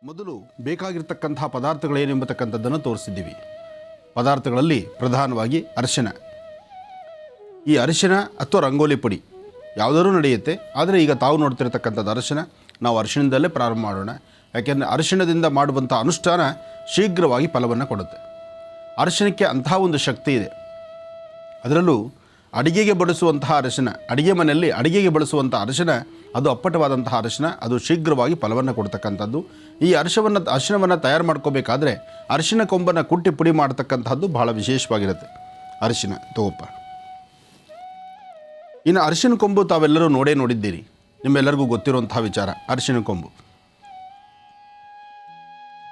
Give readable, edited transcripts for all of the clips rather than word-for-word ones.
ಮೊದಲು ಬೇಕಾಗಿರ್ತಕ್ಕಂಥ ಪದಾರ್ಥಗಳೇನೆಂಬತಕ್ಕಂಥದ್ದನ್ನು ತೋರಿಸಿದ್ದೀವಿ. ಪದಾರ್ಥಗಳಲ್ಲಿ ಪ್ರಧಾನವಾಗಿ ಅರಿಶಿನ. ಈ ಅರಿಶಿನ ಅಥವಾ ರಂಗೋಲಿ ಪುಡಿ ಯಾವುದಾದ್ರೂ ನಡೆಯುತ್ತೆ. ಆದರೆ ಈಗ ತಾವು ನೋಡ್ತಿರ್ತಕ್ಕಂಥದ್ದು ಅರಿಶಿನ. ನಾವು ಅರಿಶಿಣದಲ್ಲೇ ಪ್ರಾರಂಭ ಮಾಡೋಣ. ಯಾಕೆಂದರೆ ಅರಿಶಿಣದಿಂದ ಮಾಡುವಂಥ ಅನುಷ್ಠಾನ ಶೀಘ್ರವಾಗಿ ಫಲವನ್ನು ಕೊಡುತ್ತೆ. ಅರಿಶಿಣಕ್ಕೆ ಅಂತಹ ಒಂದು ಶಕ್ತಿ ಇದೆ. ಅದರಲ್ಲೂ ಅಡಿಗೆಗೆ ಬಳಸುವಂತಹ ಅರಿಶಿನ, ಅಡಿಗೆ ಮನೆಯಲ್ಲಿ ಅಡಿಗೆಗೆ ಬಳಸುವಂಥ ಅರಿಶಿನ, ಅದು ಅಪ್ಪಟವಾದಂತಹ ಅರಿಶಿನ, ಅದು ಶೀಘ್ರವಾಗಿ ಫಲವನ್ನು ಕೊಡ್ತಕ್ಕಂಥದ್ದು. ಈ ಅರಿಶಿನವನ್ನು ತಯಾರು ಮಾಡ್ಕೋಬೇಕಾದ್ರೆ ಅರಿಶಿನ ಕೊಂಬನ್ನು ಕುಟ್ಟಿ ಪುಡಿ ಮಾಡ್ತಕ್ಕಂಥದ್ದು ಬಹಳ ವಿಶೇಷವಾಗಿರುತ್ತೆ. ಅರಿಶಿನ ತಗೋಪ್ಪ. ಇನ್ನು ಅರಿಶಿನ ಕೊಂಬು ತಾವೆಲ್ಲರೂ ನೋಡಿದ್ದೀರಿ. ನಿಮ್ಮೆಲ್ಲರಿಗೂ ಗೊತ್ತಿರುವಂತಹ ವಿಚಾರ ಅರಿಶಿನ ಕೊಂಬು.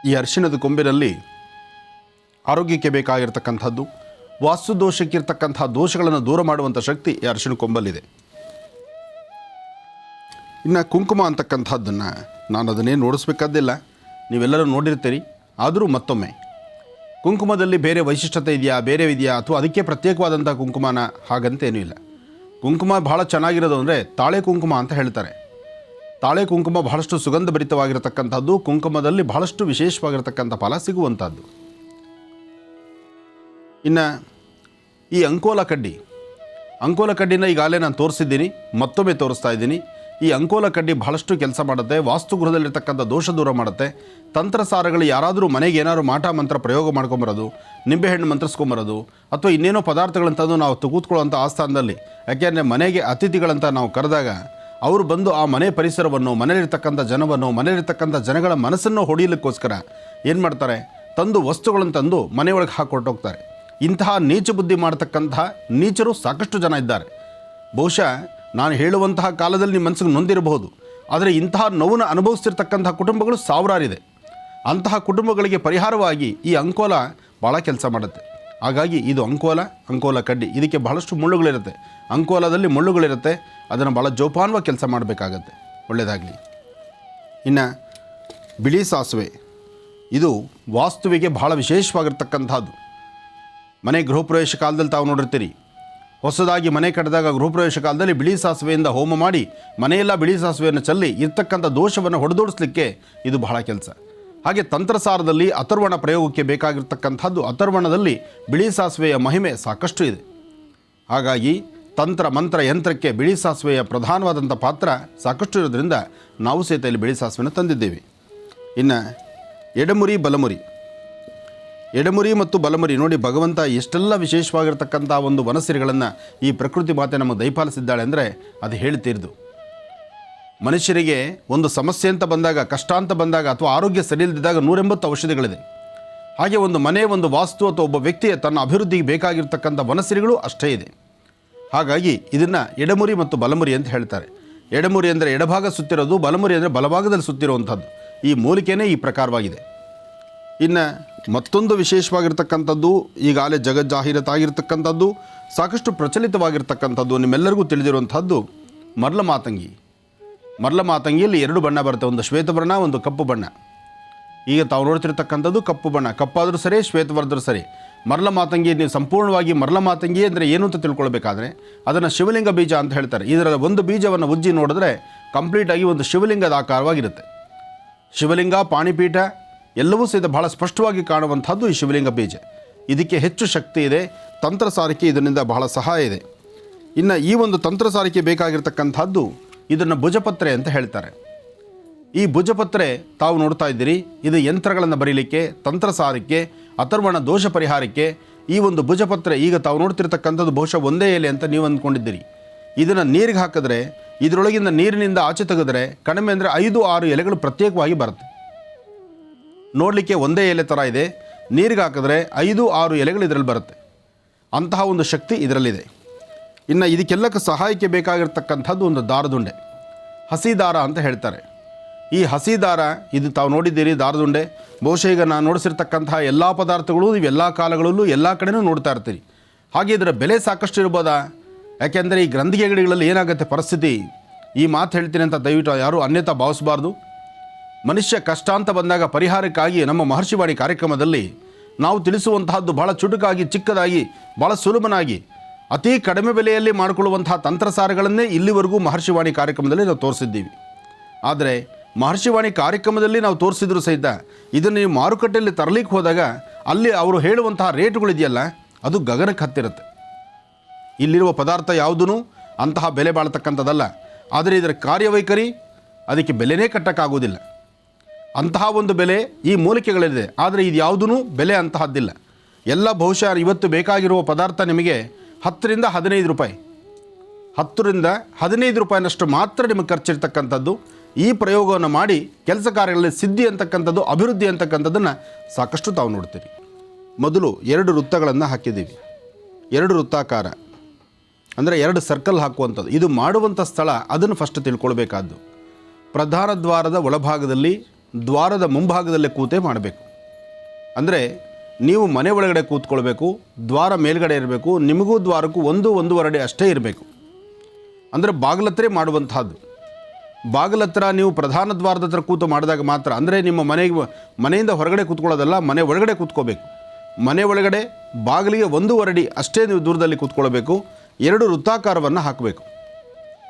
ಈ ಅರಿಶಿನದ ಕೊಂಬಿನಲ್ಲಿ ಆರೋಗ್ಯಕ್ಕೆ ಬೇಕಾಗಿರ್ತಕ್ಕಂಥದ್ದು, ವಾಸ್ತು ದೋಷಕ್ಕಿರ್ತಕ್ಕಂಥ ದೋಷಗಳನ್ನು ದೂರ ಮಾಡುವಂಥ ಶಕ್ತಿ ಈ ಅರಿಶಿನ ಕೊಂಬಲ್ಲಿದೆ. ಇನ್ನು ಕುಂಕುಮ ಅಂತಕ್ಕಂಥದ್ದನ್ನು ನಾನು ಅದನ್ನೇ ನೋಡಿಸ್ಬೇಕಾದ್ದಿಲ್ಲ, ನೀವೆಲ್ಲರೂ ನೋಡಿರ್ತೀರಿ. ಆದರೂ ಮತ್ತೊಮ್ಮೆ ಕುಂಕುಮದಲ್ಲಿ ಬೇರೆ ವೈಶಿಷ್ಟ್ಯತೆ ಇದೆಯಾ, ಬೇರೆ ಇದೆಯಾ, ಅಥವಾ ಅದಕ್ಕೆ ಪ್ರತ್ಯೇಕವಾದಂಥ ಕುಂಕುಮನ? ಹಾಗಂತೇನೂ ಇಲ್ಲ. ಕುಂಕುಮ ಬಹಳ ಚೆನ್ನಾಗಿರೋದು ಅಂದರೆ ತಾಳೆ ಕುಂಕುಮ ಅಂತ ಹೇಳ್ತಾರೆ. ತಾಳೆ ಕುಂಕುಮ ಬಹಳಷ್ಟು ಸುಗಂಧಭರಿತವಾಗಿರತಕ್ಕಂಥದ್ದು, ಕುಂಕುಮದಲ್ಲಿ ಬಹಳಷ್ಟು ವಿಶೇಷವಾಗಿರತಕ್ಕಂಥ ಫಲ ಸಿಗುವಂಥದ್ದು. ಇನ್ನು ಈ ಅಂಕೋಲ ಕಡ್ಡಿನ ಈಗಾಗಲೇ ನಾನು ತೋರಿಸಿದ್ದೀನಿ, ಮತ್ತೊಮ್ಮೆ ತೋರಿಸ್ತಾ ಇದ್ದೀನಿ. ಈ ಅಂಕೋಲ ಕಡ್ಡಿ ಬಹಳಷ್ಟು ಕೆಲಸ ಮಾಡುತ್ತೆ. ವಾಸ್ತುಗೃಹದಲ್ಲಿರ್ತಕ್ಕಂಥ ದೋಷ ದೂರ ಮಾಡುತ್ತೆ. ತಂತ್ರಸಾರಗಳು ಯಾರಾದರೂ ಮನೆಗೆ ಏನಾದರೂ ಮಾಟ ಮಂತ್ರ ಪ್ರಯೋಗ ಮಾಡ್ಕೊಂಬರೋದು, ನಿಂಬೆಹಣ್ಣು ಮಂತ್ರಿಸ್ಕೊಂಬರೋದು, ಅಥವಾ ಇನ್ನೇನೋ ಪದಾರ್ಥಗಳಂತಂದು ನಾವು ಕೂತ್ಕೊಳ್ಳೋಂಥ ಆಸ್ಥಾನದಲ್ಲಿ, ಯಾಕೆಂದರೆ ಮನೆಗೆ ಅತಿಥಿಗಳಂತ ನಾವು ಕರೆದಾಗ ಅವರು ಬಂದು ಆ ಮನೆ ಪರಿಸರವನ್ನು, ಮನೆಯಲ್ಲಿರ್ತಕ್ಕಂಥ ಜನವನ್ನು, ಮನೆಯಲ್ಲಿರ್ತಕ್ಕಂಥ ಜನಗಳ ಮನಸ್ಸನ್ನು ಹೊಡೆಯಲಿಕ್ಕೋಸ್ಕರ ಏನು ಮಾಡ್ತಾರೆ, ತಂದು ವಸ್ತುಗಳನ್ನು ತಂದು ಮನೆಯೊಳಗೆ ಹಾಕೊಟ್ಟೋಗ್ತಾರೆ. ಇಂತಹ ನೀಚ ಬುದ್ಧಿ ಮಾಡ್ತಕ್ಕಂಥ ನೀಚರು ಸಾಕಷ್ಟು ಜನ ಇದ್ದಾರೆ. ಬಹುಶಃ ನಾನು ಹೇಳುವಂತಹ ಕಾಲದಲ್ಲಿ ನಿಮ್ಮ ಮನಸ್ಸಿಗೆ ನೊಂದಿರಬಹುದು. ಆದರೆ ಇಂತಹ ನೋವನ್ನು ಅನುಭವಿಸ್ತಿರ್ತಕ್ಕಂಥ ಕುಟುಂಬಗಳು ಸಾವಿರಾರಿದೆ. ಅಂತಹ ಕುಟುಂಬಗಳಿಗೆ ಪರಿಹಾರವಾಗಿ ಈ ಅಂಕೋಲ ಭಾಳ ಕೆಲಸ ಮಾಡುತ್ತೆ. ಹಾಗಾಗಿ ಇದು ಅಂಕೋಲ ಕಡ್ಡಿ. ಇದಕ್ಕೆ ಬಹಳಷ್ಟು ಮುಳ್ಳುಗಳಿರುತ್ತೆ. ಅಂಕೋಲದಲ್ಲಿ ಮುಳ್ಳುಗಳಿರುತ್ತೆ. ಅದನ್ನು ಭಾಳ ಜೋಪಾನವಾಗಿ ಕೆಲಸ ಮಾಡಬೇಕಾಗತ್ತೆ. ಒಳ್ಳೆಯದಾಗಲಿ. ಇನ್ನು ಬಿಳಿ ಸಾಸಿವೆ, ಇದು ವಾಸ್ತುವಿಗೆ ಭಾಳ ವಿಶೇಷವಾಗಿರ್ತಕ್ಕಂಥದ್ದು. ಮನೆ ಗೃಹಪ್ರವೇಶ ಕಾಲದಲ್ಲಿ ತಾವು ನೋಡಿರ್ತೀರಿ. ಹೊಸದಾಗಿ ಮನೆ ಕಟ್ಟಿದಾಗ ಗೃಹಪ್ರವೇಶ ಕಾಲದಲ್ಲಿ ಬಿಳಿ ಸಾಸಿವೆಯಿಂದ ಹೋಮ ಮಾಡಿ ಮನೆಯೆಲ್ಲ ಬಿಳಿ ಸಾಸಿವೆಯನ್ನು ಚೆಲ್ಲಿ ಇರ್ತಕ್ಕಂಥ ದೋಷವನ್ನು ಹೊಡೆದೋಡಿಸ್ಲಿಕ್ಕೆ ಇದು ಬಹಳ ಕೆಲಸ. ಹಾಗೆ ತಂತ್ರಸಾರದಲ್ಲಿ ಅಥರ್ವಣ ಪ್ರಯೋಗಕ್ಕೆ ಬೇಕಾಗಿರ್ತಕ್ಕಂಥದ್ದು, ಅಥರ್ವಣದಲ್ಲಿ ಬಿಳಿ ಸಾಸಿವೆಯ ಮಹಿಮೆ ಸಾಕಷ್ಟು ಇದೆ. ಹಾಗಾಗಿ ತಂತ್ರ ಮಂತ್ರ ಯಂತ್ರಕ್ಕೆ ಬಿಳಿ ಸಾಸಿವೆಯ ಪ್ರಧಾನವಾದಂಥ ಪಾತ್ರ ಸಾಕಷ್ಟು ಇರೋದ್ರಿಂದ ನಾವು ಸಹಿತ ಇಲ್ಲಿ ಬಿಳಿ ಸಾಸಿವೆಯನ್ನು ತಂದಿದ್ದೇವೆ. ಇನ್ನು ಎಡಮುರಿ ಮತ್ತು ಬಲಮುರಿ ನೋಡಿ, ಭಗವಂತ ಎಷ್ಟೆಲ್ಲ ವಿಶೇಷವಾಗಿರ್ತಕ್ಕಂಥ ಒಂದು ವನಸಿರಿಗಳನ್ನು ಈ ಪ್ರಕೃತಿ ಮಾತೆ ನಮಗೆ ದಯಪಾಲಿಸಿದ್ದಾಳೆ ಅಂದರೆ ಅದು ಹೇಳ್ತೀರ್ದು. ಮನುಷ್ಯರಿಗೆ ಒಂದು ಸಮಸ್ಯೆ ಅಂತ ಬಂದಾಗ, ಕಷ್ಟ ಅಂತ ಬಂದಾಗ, ಅಥವಾ ಆರೋಗ್ಯ ಸರಿಯಿಲ್ಲದಿದ್ದಾಗ 180 ಔಷಧಿಗಳಿದೆ. ಹಾಗೆ ಒಂದು ಮನೆ, ಒಂದು ವಾಸ್ತು ಅಥವಾ ಒಬ್ಬ ವ್ಯಕ್ತಿಯ ತನ್ನ ಅಭಿವೃದ್ಧಿಗೆ ಬೇಕಾಗಿರ್ತಕ್ಕಂಥ ವನಸಿರಿಗಳು ಅಷ್ಟೇ ಇದೆ. ಹಾಗಾಗಿ ಇದನ್ನು ಎಡಮುರಿ ಮತ್ತು ಬಲಮುರಿ ಅಂತ ಹೇಳ್ತಾರೆ. ಎಡಮುರಿ ಅಂದರೆ ಎಡಭಾಗ ಸುತ್ತಿರೋದು, ಬಲಮುರಿ ಅಂದರೆ ಬಲಭಾಗದಲ್ಲಿ ಸುತ್ತಿರುವಂಥದ್ದು. ಈ ಮೂಲಿಕೆಯೇ ಈ ಪ್ರಕಾರವಾಗಿದೆ. ಇನ್ನು ಮತ್ತೊಂದು ವಿಶೇಷವಾಗಿರ್ತಕ್ಕಂಥದ್ದು, ಈಗಾಗಲೇ ಜಗಜ್ಜಾಹೀರಾತಾಗಿರ್ತಕ್ಕಂಥದ್ದು, ಸಾಕಷ್ಟು ಪ್ರಚಲಿತವಾಗಿರ್ತಕ್ಕಂಥದ್ದು, ನಿಮ್ಮೆಲ್ಲರಿಗೂ ತಿಳಿದಿರುವಂಥದ್ದು ಮರ್ಲ ಮಾತಂಗಿಯಲ್ಲಿ 2 ಬಣ್ಣ ಬರುತ್ತೆ. ಒಂದು ಶ್ವೇತವರ್ಣ, ಒಂದು ಕಪ್ಪು ಬಣ್ಣ. ಈಗ ತಾವು ನೋಡ್ತಿರ್ತಕ್ಕಂಥದ್ದು ಕಪ್ಪು ಬಣ್ಣ. ಕಪ್ಪಾದರೂ ಸರಿ, ಶ್ವೇತವರ್ಣರೂ ಸರಿ. ಮರ್ಲ ಮಾತಂಗಿ, ನೀವು ಸಂಪೂರ್ಣವಾಗಿ ಮರ್ಲ ಮಾತಂಗಿ ಅಂದರೆ ಏನು ಅಂತ ತಿಳ್ಕೊಳ್ಬೇಕಾದ್ರೆ ಅದನ್ನು ಶಿವಲಿಂಗ ಬೀಜ ಅಂತ ಹೇಳ್ತಾರೆ. ಇದರ ಒಂದು ಬೀಜವನ್ನು ಉಜ್ಜಿ ನೋಡಿದ್ರೆ ಕಂಪ್ಲೀಟಾಗಿ ಒಂದು ಶಿವಲಿಂಗದ ಆಕಾರವಾಗಿರುತ್ತೆ. ಶಿವಲಿಂಗ, ಪಾಣಿಪೀಠ ಎಲ್ಲವೂ ಸಹಿತ ಬಹಳ ಸ್ಪಷ್ಟವಾಗಿ ಕಾಣುವಂಥದ್ದು ಈ ಶಿವಲಿಂಗ ಬೀಜ. ಇದಕ್ಕೆ ಹೆಚ್ಚು ಶಕ್ತಿ ಇದೆ. ತಂತ್ರಸಾರಕ್ಕೆ ಇದರಿಂದ ಬಹಳ ಸಹಾಯ ಇದೆ. ಇನ್ನು ಈ ಒಂದು ತಂತ್ರಸಾರಕ್ಕೆ ಬೇಕಾಗಿರ್ತಕ್ಕಂಥದ್ದು ಇದನ್ನು ಭುಜಪತ್ರೆ ಅಂತ ಹೇಳ್ತಾರೆ. ಈ ಭುಜಪತ್ರೆ ತಾವು ನೋಡ್ತಾ ಇದ್ದೀರಿ. ಇದು ಯಂತ್ರಗಳನ್ನು ಬರೀಲಿಕ್ಕೆ, ತಂತ್ರಸಾರಕ್ಕೆ, ಅಥರ್ವಣ ದೋಷ ಪರಿಹಾರಕ್ಕೆ ಈ ಒಂದು ಭುಜಪತ್ರೆ. ಈಗ ತಾವು ನೋಡ್ತಿರ್ತಕ್ಕಂಥದ್ದು ಬಹುಶಃ ಒಂದೇ ಎಲೆ ಅಂತ ನೀವು ಅಂದ್ಕೊಂಡಿದ್ದೀರಿ. ಇದನ್ನು ನೀರಿಗೆ ಹಾಕಿದ್ರೆ, ಇದರೊಳಗಿಂದ ನೀರಿನಿಂದ ಆಚೆ ತೆಗೆದ್ರೆ ಕಡಿಮೆ ಅಂದರೆ 5-6 ಎಲೆಗಳು ಪ್ರತ್ಯೇಕವಾಗಿ ಬರುತ್ತೆ. ನೋಡಲಿಕ್ಕೆ ಒಂದೇ ಎಲೆ ಥರ ಇದೆ. ನೀರಿಗೆ ಹಾಕಿದ್ರೆ 5-6 ಎಲೆಗಳು ಇದರಲ್ಲಿ ಬರುತ್ತೆ. ಅಂತಹ ಒಂದು ಶಕ್ತಿ ಇದರಲ್ಲಿದೆ. ಇನ್ನು ಇದಕ್ಕೆಲ್ಲಕ್ಕೆ ಸಹಾಯಕ್ಕೆ ಬೇಕಾಗಿರ್ತಕ್ಕಂಥದ್ದು ಒಂದು ದಾರದುಂಡೆ, ಹಸಿ ದಾರ ಅಂತ ಹೇಳ್ತಾರೆ. ಈ ಹಸಿ ದಾರ, ಇದು ತಾವು ನೋಡಿದ್ದೀರಿ ದಾರದುಂಡೆ. ಬಹುಶಃ ಈಗ ನಾನು ನೋಡಿಸಿರ್ತಕ್ಕಂತಹ ಎಲ್ಲ ಪದಾರ್ಥಗಳು ಇವೆಲ್ಲ ಕಾಲಗಳಲ್ಲೂ ಎಲ್ಲ ಕಡೆನೂ ನೋಡ್ತಾ ಇರ್ತೀರಿ. ಹಾಗೆ ಇದರ ಬೆಲೆ ಸಾಕಷ್ಟು ಇರ್ಬೋದಾ? ಯಾಕೆಂದರೆ ಈ ಗ್ರಂಥಿಗೆ ಗಿಡಗಳಲ್ಲಿ ಏನಾಗುತ್ತೆ ಪರಿಸ್ಥಿತಿ, ಈ ಮಾತು ಹೇಳ್ತೀನಿ ಅಂತ ದಯವಿಟ್ಟು ಯಾರೂ ಅನ್ಯತಾ ಭಾವಿಸಬಾರ್ದು. ಮನುಷ್ಯ ಕಷ್ಟ ಅಂತ ಬಂದಾಗ ಪರಿಹಾರಕ್ಕಾಗಿ ನಮ್ಮ ಮಹರ್ಷಿವಾಣಿ ಕಾರ್ಯಕ್ರಮದಲ್ಲಿ ನಾವು ತಿಳಿಸುವಂತಹದ್ದು ಭಾಳ ಚುಟುಕಾಗಿ, ಚಿಕ್ಕದಾಗಿ, ಭಾಳ ಸುಲಭನಾಗಿ, ಅತಿ ಕಡಿಮೆ ಬೆಲೆಯಲ್ಲಿ ಮಾಡಿಕೊಳ್ಳುವಂತಹ ತಂತ್ರಸಾರಗಳನ್ನೇ ಇಲ್ಲಿವರೆಗೂ ಮಹರ್ಷಿವಾಣಿ ಕಾರ್ಯಕ್ರಮದಲ್ಲಿ ನಾವು ತೋರಿಸಿದ್ದೀವಿ. ಆದರೆ ಮಹರ್ಷಿವಾಣಿ ಕಾರ್ಯಕ್ರಮದಲ್ಲಿ ನಾವು ತೋರಿಸಿದ್ರು ಸಹಿತ ಇದನ್ನು ನೀವು ಮಾರುಕಟ್ಟೆಯಲ್ಲಿ ತರಲಿಕ್ಕೆ ಹೋದಾಗ ಅಲ್ಲಿ ಅವರು ಹೇಳುವಂತಹ ರೇಟುಗಳಿದೆಯಲ್ಲ ಅದು ಗಗನಕ್ಕೆ ಹತ್ತಿರುತ್ತೆ. ಇಲ್ಲಿರುವ ಪದಾರ್ಥ ಯಾವುದೂ ಅಂತಹ ಬೆಲೆ ಬಾಳ್ತಕ್ಕಂಥದ್ದಲ್ಲ. ಆದರೆ ಇದರ ಕಾರ್ಯವೈಖರಿ ಅದಕ್ಕೆ ಬೆಲೆನೇ ಕಟ್ಟಕ್ಕಾಗೋದಿಲ್ಲ. ಅಂತಹ ಒಂದು ಬೆಲೆ ಈ ಮೂಲಿಕೆಗಳಿದೆ. ಆದರೆ ಇದು ಯಾವುದೂ ಬೆಲೆ ಅಂತಹದ್ದಿಲ್ಲ. ಎಲ್ಲ ಬಹುಶಃ ಇವತ್ತು ಬೇಕಾಗಿರುವ ಪದಾರ್ಥ ನಿಮಗೆ 10 ರಿಂದ 15 ರೂಪಾಯಿ, 10 ರಿಂದ 15 ರೂಪಾಯಿನಷ್ಟು ಮಾತ್ರ ನಿಮಗೆ ಖರ್ಚಿರ್ತಕ್ಕಂಥದ್ದು. ಈ ಪ್ರಯೋಗವನ್ನು ಮಾಡಿ ಕೆಲಸ ಕಾರ್ಯಗಳಲ್ಲಿ ಸಿದ್ಧಿ ಅಂತಕ್ಕಂಥದ್ದು, ಅಭಿವೃದ್ಧಿ ಅಂತಕ್ಕಂಥದ್ದನ್ನು ಸಾಕಷ್ಟು ತಾವು ನೋಡ್ತೀರಿ. ಮೊದಲು 2 ವೃತ್ತಗಳನ್ನು ಹಾಕಿದ್ದೀವಿ. 2 ವೃತ್ತಾಕಾರ ಅಂದರೆ 2 ಸರ್ಕಲ್ ಹಾಕುವಂಥದ್ದು. ಇದು ಮಾಡುವಂಥ ಸ್ಥಳ ಅದನ್ನು ಫಸ್ಟ್ ತಿಳ್ಕೊಳ್ಬೇಕಾದ್ದು. ಪ್ರಧಾನ ದ್ವಾರದ ಒಳಭಾಗದಲ್ಲಿ, ದ್ವಾರದ ಮುಂಭಾಗದಲ್ಲೇ ಕೂತೇ ಮಾಡಬೇಕು. ಅಂದರೆ ನೀವು ಮನೆ ಒಳಗಡೆ ಕೂತ್ಕೊಳ್ಬೇಕು, ದ್ವಾರ ಮೇಲ್ಗಡೆ ಇರಬೇಕು, ನಿಮಗೂ ದ್ವಾರಕ್ಕೂ 1-1.5 ಅಡಿ ಅಷ್ಟೇ ಇರಬೇಕು. ಅಂದರೆ ಬಾಗಿಲತ್ತರೆ ಮಾಡುವಂಥದ್ದು. ಬಾಗಿಲತ್ರ ನೀವು ಪ್ರಧಾನ ದ್ವಾರದ ಹತ್ರ ಕೂತು ಮಾಡಿದಾಗ ಮಾತ್ರ, ಅಂದರೆ ನಿಮ್ಮ ಮನೆಯಿಂದ ಹೊರಗಡೆ ಕೂತ್ಕೊಳ್ಳೋದಲ್ಲ, ಮನೆ ಒಳಗಡೆ ಕೂತ್ಕೋಬೇಕು. ಮನೆ ಒಳಗಡೆ ಬಾಗಿಲಿಗೆ 1.5 ಅಡಿ ಅಷ್ಟೇ ನೀವು ದೂರದಲ್ಲಿ ಕೂತ್ಕೊಳ್ಬೇಕು. 2 ವೃತ್ತಾಕಾರವನ್ನು ಹಾಕಬೇಕು.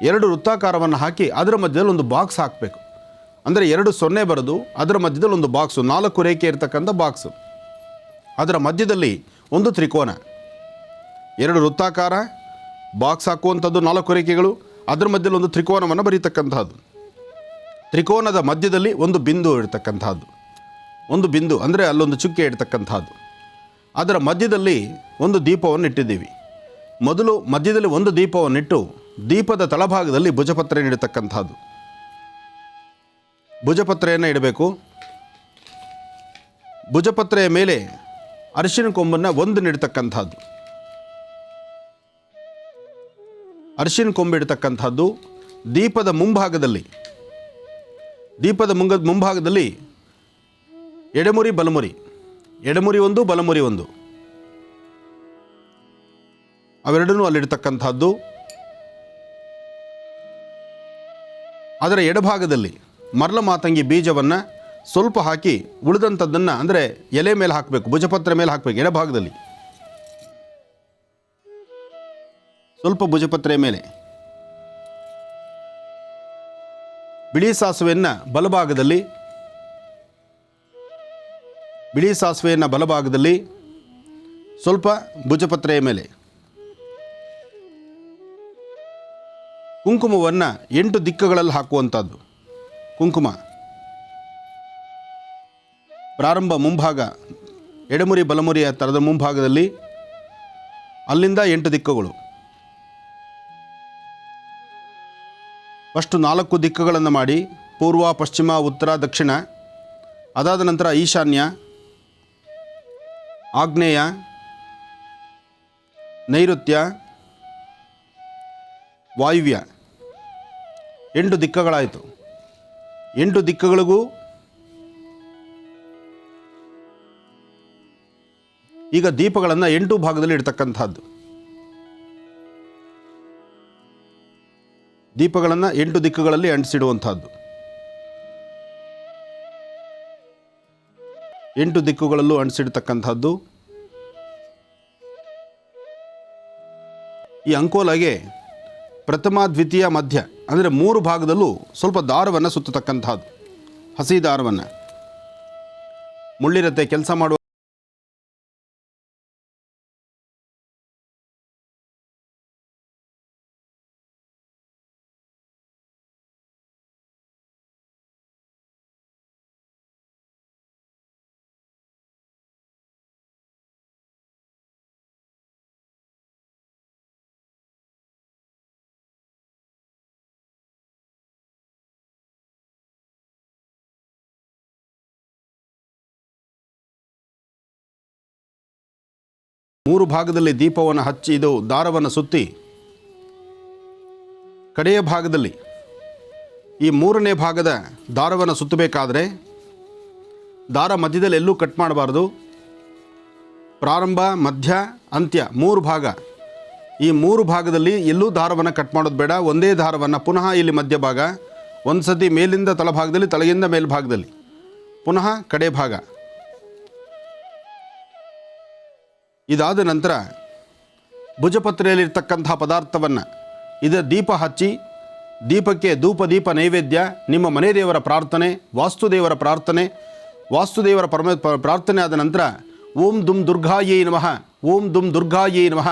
2 ವೃತ್ತಾಕಾರವನ್ನು ಹಾಕಿ ಅದರ ಮಧ್ಯದಲ್ಲಿ ಒಂದು ಬಾಕ್ಸ್ ಹಾಕಬೇಕು. ಅಂದರೆ 2 ಸೊನ್ನೆ ಬರೆದು ಅದರ ಮಧ್ಯದಲ್ಲಿ ಒಂದು ಬಾಕ್ಸು, 4 ರೇಖೆ ಇರತಕ್ಕಂಥ ಬಾಕ್ಸು. ಅದರ ಮಧ್ಯದಲ್ಲಿ ಒಂದು ತ್ರಿಕೋನ. 2 ವೃತ್ತಾಕಾರ, ಬಾಕ್ಸ್ ಹಾಕುವಂಥದ್ದು, 4 ರೇಖೆಗಳು, ಅದರ ಮಧ್ಯದಲ್ಲಿ ಒಂದು ತ್ರಿಕೋನವನ್ನು ಬರೀತಕ್ಕಂಥದ್ದು. ತ್ರಿಕೋನದ ಮಧ್ಯದಲ್ಲಿ ಒಂದು ಬಿಂದು ಇಡ್ತಕ್ಕಂಥದ್ದು. ಒಂದು ಬಿಂದು ಅಂದರೆ ಅಲ್ಲೊಂದು ಚುಕ್ಕೆ ಇಡ್ತಕ್ಕಂಥದ್ದು. ಅದರ ಮಧ್ಯದಲ್ಲಿ ಒಂದು ದೀಪವನ್ನು ಇಟ್ಟಿದ್ದೀವಿ. ಮೊದಲು ಮಧ್ಯದಲ್ಲಿ ಒಂದು ದೀಪವನ್ನಿಟ್ಟು ದೀಪದ ತಳಭಾಗದಲ್ಲಿ ಭುಜಪತ್ರೆ ಇಡತಕ್ಕಂಥದ್ದು. ಭುಜಪತ್ರೆಯನ್ನು ಇಡಬೇಕು. ಭುಜಪತ್ರೆಯ ಮೇಲೆ ಅರಿಶಿನ ಕೊಂಬನ್ನು ಒಂದು ನೀಡ್ತಕ್ಕಂಥದ್ದು. ಅರಿಶಿನ ಕೊಂಬಿಡ್ತಕ್ಕಂಥದ್ದು. ದೀಪದ ಮುಂಭಾಗದಲ್ಲಿ ಎಡೆಮುರಿ ಬಲಮುರಿ, ಎಡೆಮುರಿ ಒಂದು ಬಲಮುರಿ ಒಂದು, ಅವೆರಡನ್ನೂ ಅಲ್ಲಿಡ್ತಕ್ಕಂಥದ್ದು. ಅದರ ಎಡಭಾಗದಲ್ಲಿ ಮರಳ ಮಾತಂಗಿ ಬೀಜವನ್ನು ಸ್ವಲ್ಪ ಹಾಕಿ ಉಳಿದಂಥದ್ದನ್ನು ಅಂದರೆ ಎಲೆ ಮೇಲೆ ಹಾಕಬೇಕು, ಭುಜಪತ್ರೆ ಮೇಲೆ ಹಾಕಬೇಕು. ಎಡಭಾಗದಲ್ಲಿ ಸ್ವಲ್ಪ ಭುಜಪತ್ರೆ ಮೇಲೆ ಬಿಳಿ ಸಾಸಿವೆಯನ್ನು ಬಲಭಾಗದಲ್ಲಿ ಸ್ವಲ್ಪ ಭುಜಪತ್ರೆಯ ಮೇಲೆ ಕುಂಕುಮವನ್ನು 8 ದಿಕ್ಕುಗಳಲ್ಲಿ ಹಾಕುವಂಥದ್ದು. ಕುಂಕುಮ ಪ್ರಾರಂಭ ಮುಂಭಾಗ, ಎಡಮುರಿ ಬಲಮುರಿಯ ಥರದ ಮುಂಭಾಗದಲ್ಲಿ, ಅಲ್ಲಿಂದ 8 ದಿಕ್ಕುಗಳು. ಫಸ್ಟು 4 ದಿಕ್ಕುಗಳನ್ನು ಮಾಡಿ, ಪೂರ್ವ, ಪಶ್ಚಿಮ, ಉತ್ತರ, ದಕ್ಷಿಣ. ಅದಾದ ನಂತರ ಈಶಾನ್ಯ, ಆಗ್ನೇಯ, ನೈಋತ್ಯ, ವಾಯುವ್ಯ. 8 ದಿಕ್ಕುಗಳಾಯಿತು. 8 ದಿಕ್ಕುಗಳಿಗೂ ಈಗ ದೀಪಗಳನ್ನು 8 ಭಾಗದಲ್ಲಿ ಇಡ್ತಕ್ಕಂಥದ್ದು. ದೀಪಗಳನ್ನು 8 ದಿಕ್ಕುಗಳಲ್ಲಿ ಅಂಟಿಸಿಡುವಂಥದ್ದು. 8 ದಿಕ್ಕುಗಳಲ್ಲೂ ಅಂಟಿಸಿಡ್ತಕ್ಕಂಥದ್ದು. ಈ ಅಂಕೋಲಾಗೆ ಪ್ರಥಮ, ದ್ವಿತೀಯ, ಮಧ್ಯ ಅಂದರೆ 3 ಭಾಗದಲ್ಲೂ ಸ್ವಲ್ಪ ದಾರವನ್ನು ಸುತ್ತತಕ್ಕಂಥದ್ದು. ಹಸಿ ದಾರವನ್ನು ಮುಳ್ಳಿರತ್ತೆ ಕೆಲಸ ಮಾಡುವ ಮೂರು ಭಾಗದಲ್ಲಿ ದೀಪವನ್ನು ಹಚ್ಚಿ ಇದು ದಾರವನ್ನು ಸುತ್ತಿ ಕಡೆಯ ಭಾಗದಲ್ಲಿ ಈ 3ನೇ ಭಾಗದ ದಾರವನ್ನು ಸುತ್ತಬೇಕಾದರೆ ದಾರ ಮಧ್ಯದಲ್ಲಿ ಎಲ್ಲೂ ಕಟ್ ಮಾಡಬಾರ್ದು. ಪ್ರಾರಂಭ, ಮಧ್ಯ, ಅಂತ್ಯ 3 ಭಾಗ. ಈ 3 ಭಾಗದಲ್ಲಿ ಎಲ್ಲೂ ದಾರವನ್ನು ಕಟ್ ಮಾಡೋದು ಬೇಡ. ಒಂದೇ ದಾರವನ್ನು ಪುನಃ ಇಲ್ಲಿ ಮಧ್ಯಭಾಗ, ಒಂದು ಸತಿ ಮೇಲಿಂದ ತಳಭಾಗದಲ್ಲಿ, ತಳಗಿಂದ ಮೇಲ್ಭಾಗದಲ್ಲಿ, ಪುನಃ ಕಡೆ ಭಾಗ. ಇದಾದ ನಂತರ ಭುಜಪತ್ರೆಯಲ್ಲಿರ್ತಕ್ಕಂಥ ಪದಾರ್ಥವನ್ನು ಇದರ ದೀಪ ಹಚ್ಚಿ ದೀಪಕ್ಕೆ ಧೂಪ ದೀಪ ನೈವೇದ್ಯ, ನಿಮ್ಮ ಮನೆ ದೇವರ ಪ್ರಾರ್ಥನೆ, ವಾಸ್ತುದೇವರ ಪ್ರಾರ್ಥನೆ ಆದ ನಂತರ ಓಂ ದುಂ ದುರ್ಗಾಯೇ ನಮಃ, ಓಂ ದುಂ ದುರ್ಗಾಯೇ ನಮಃ,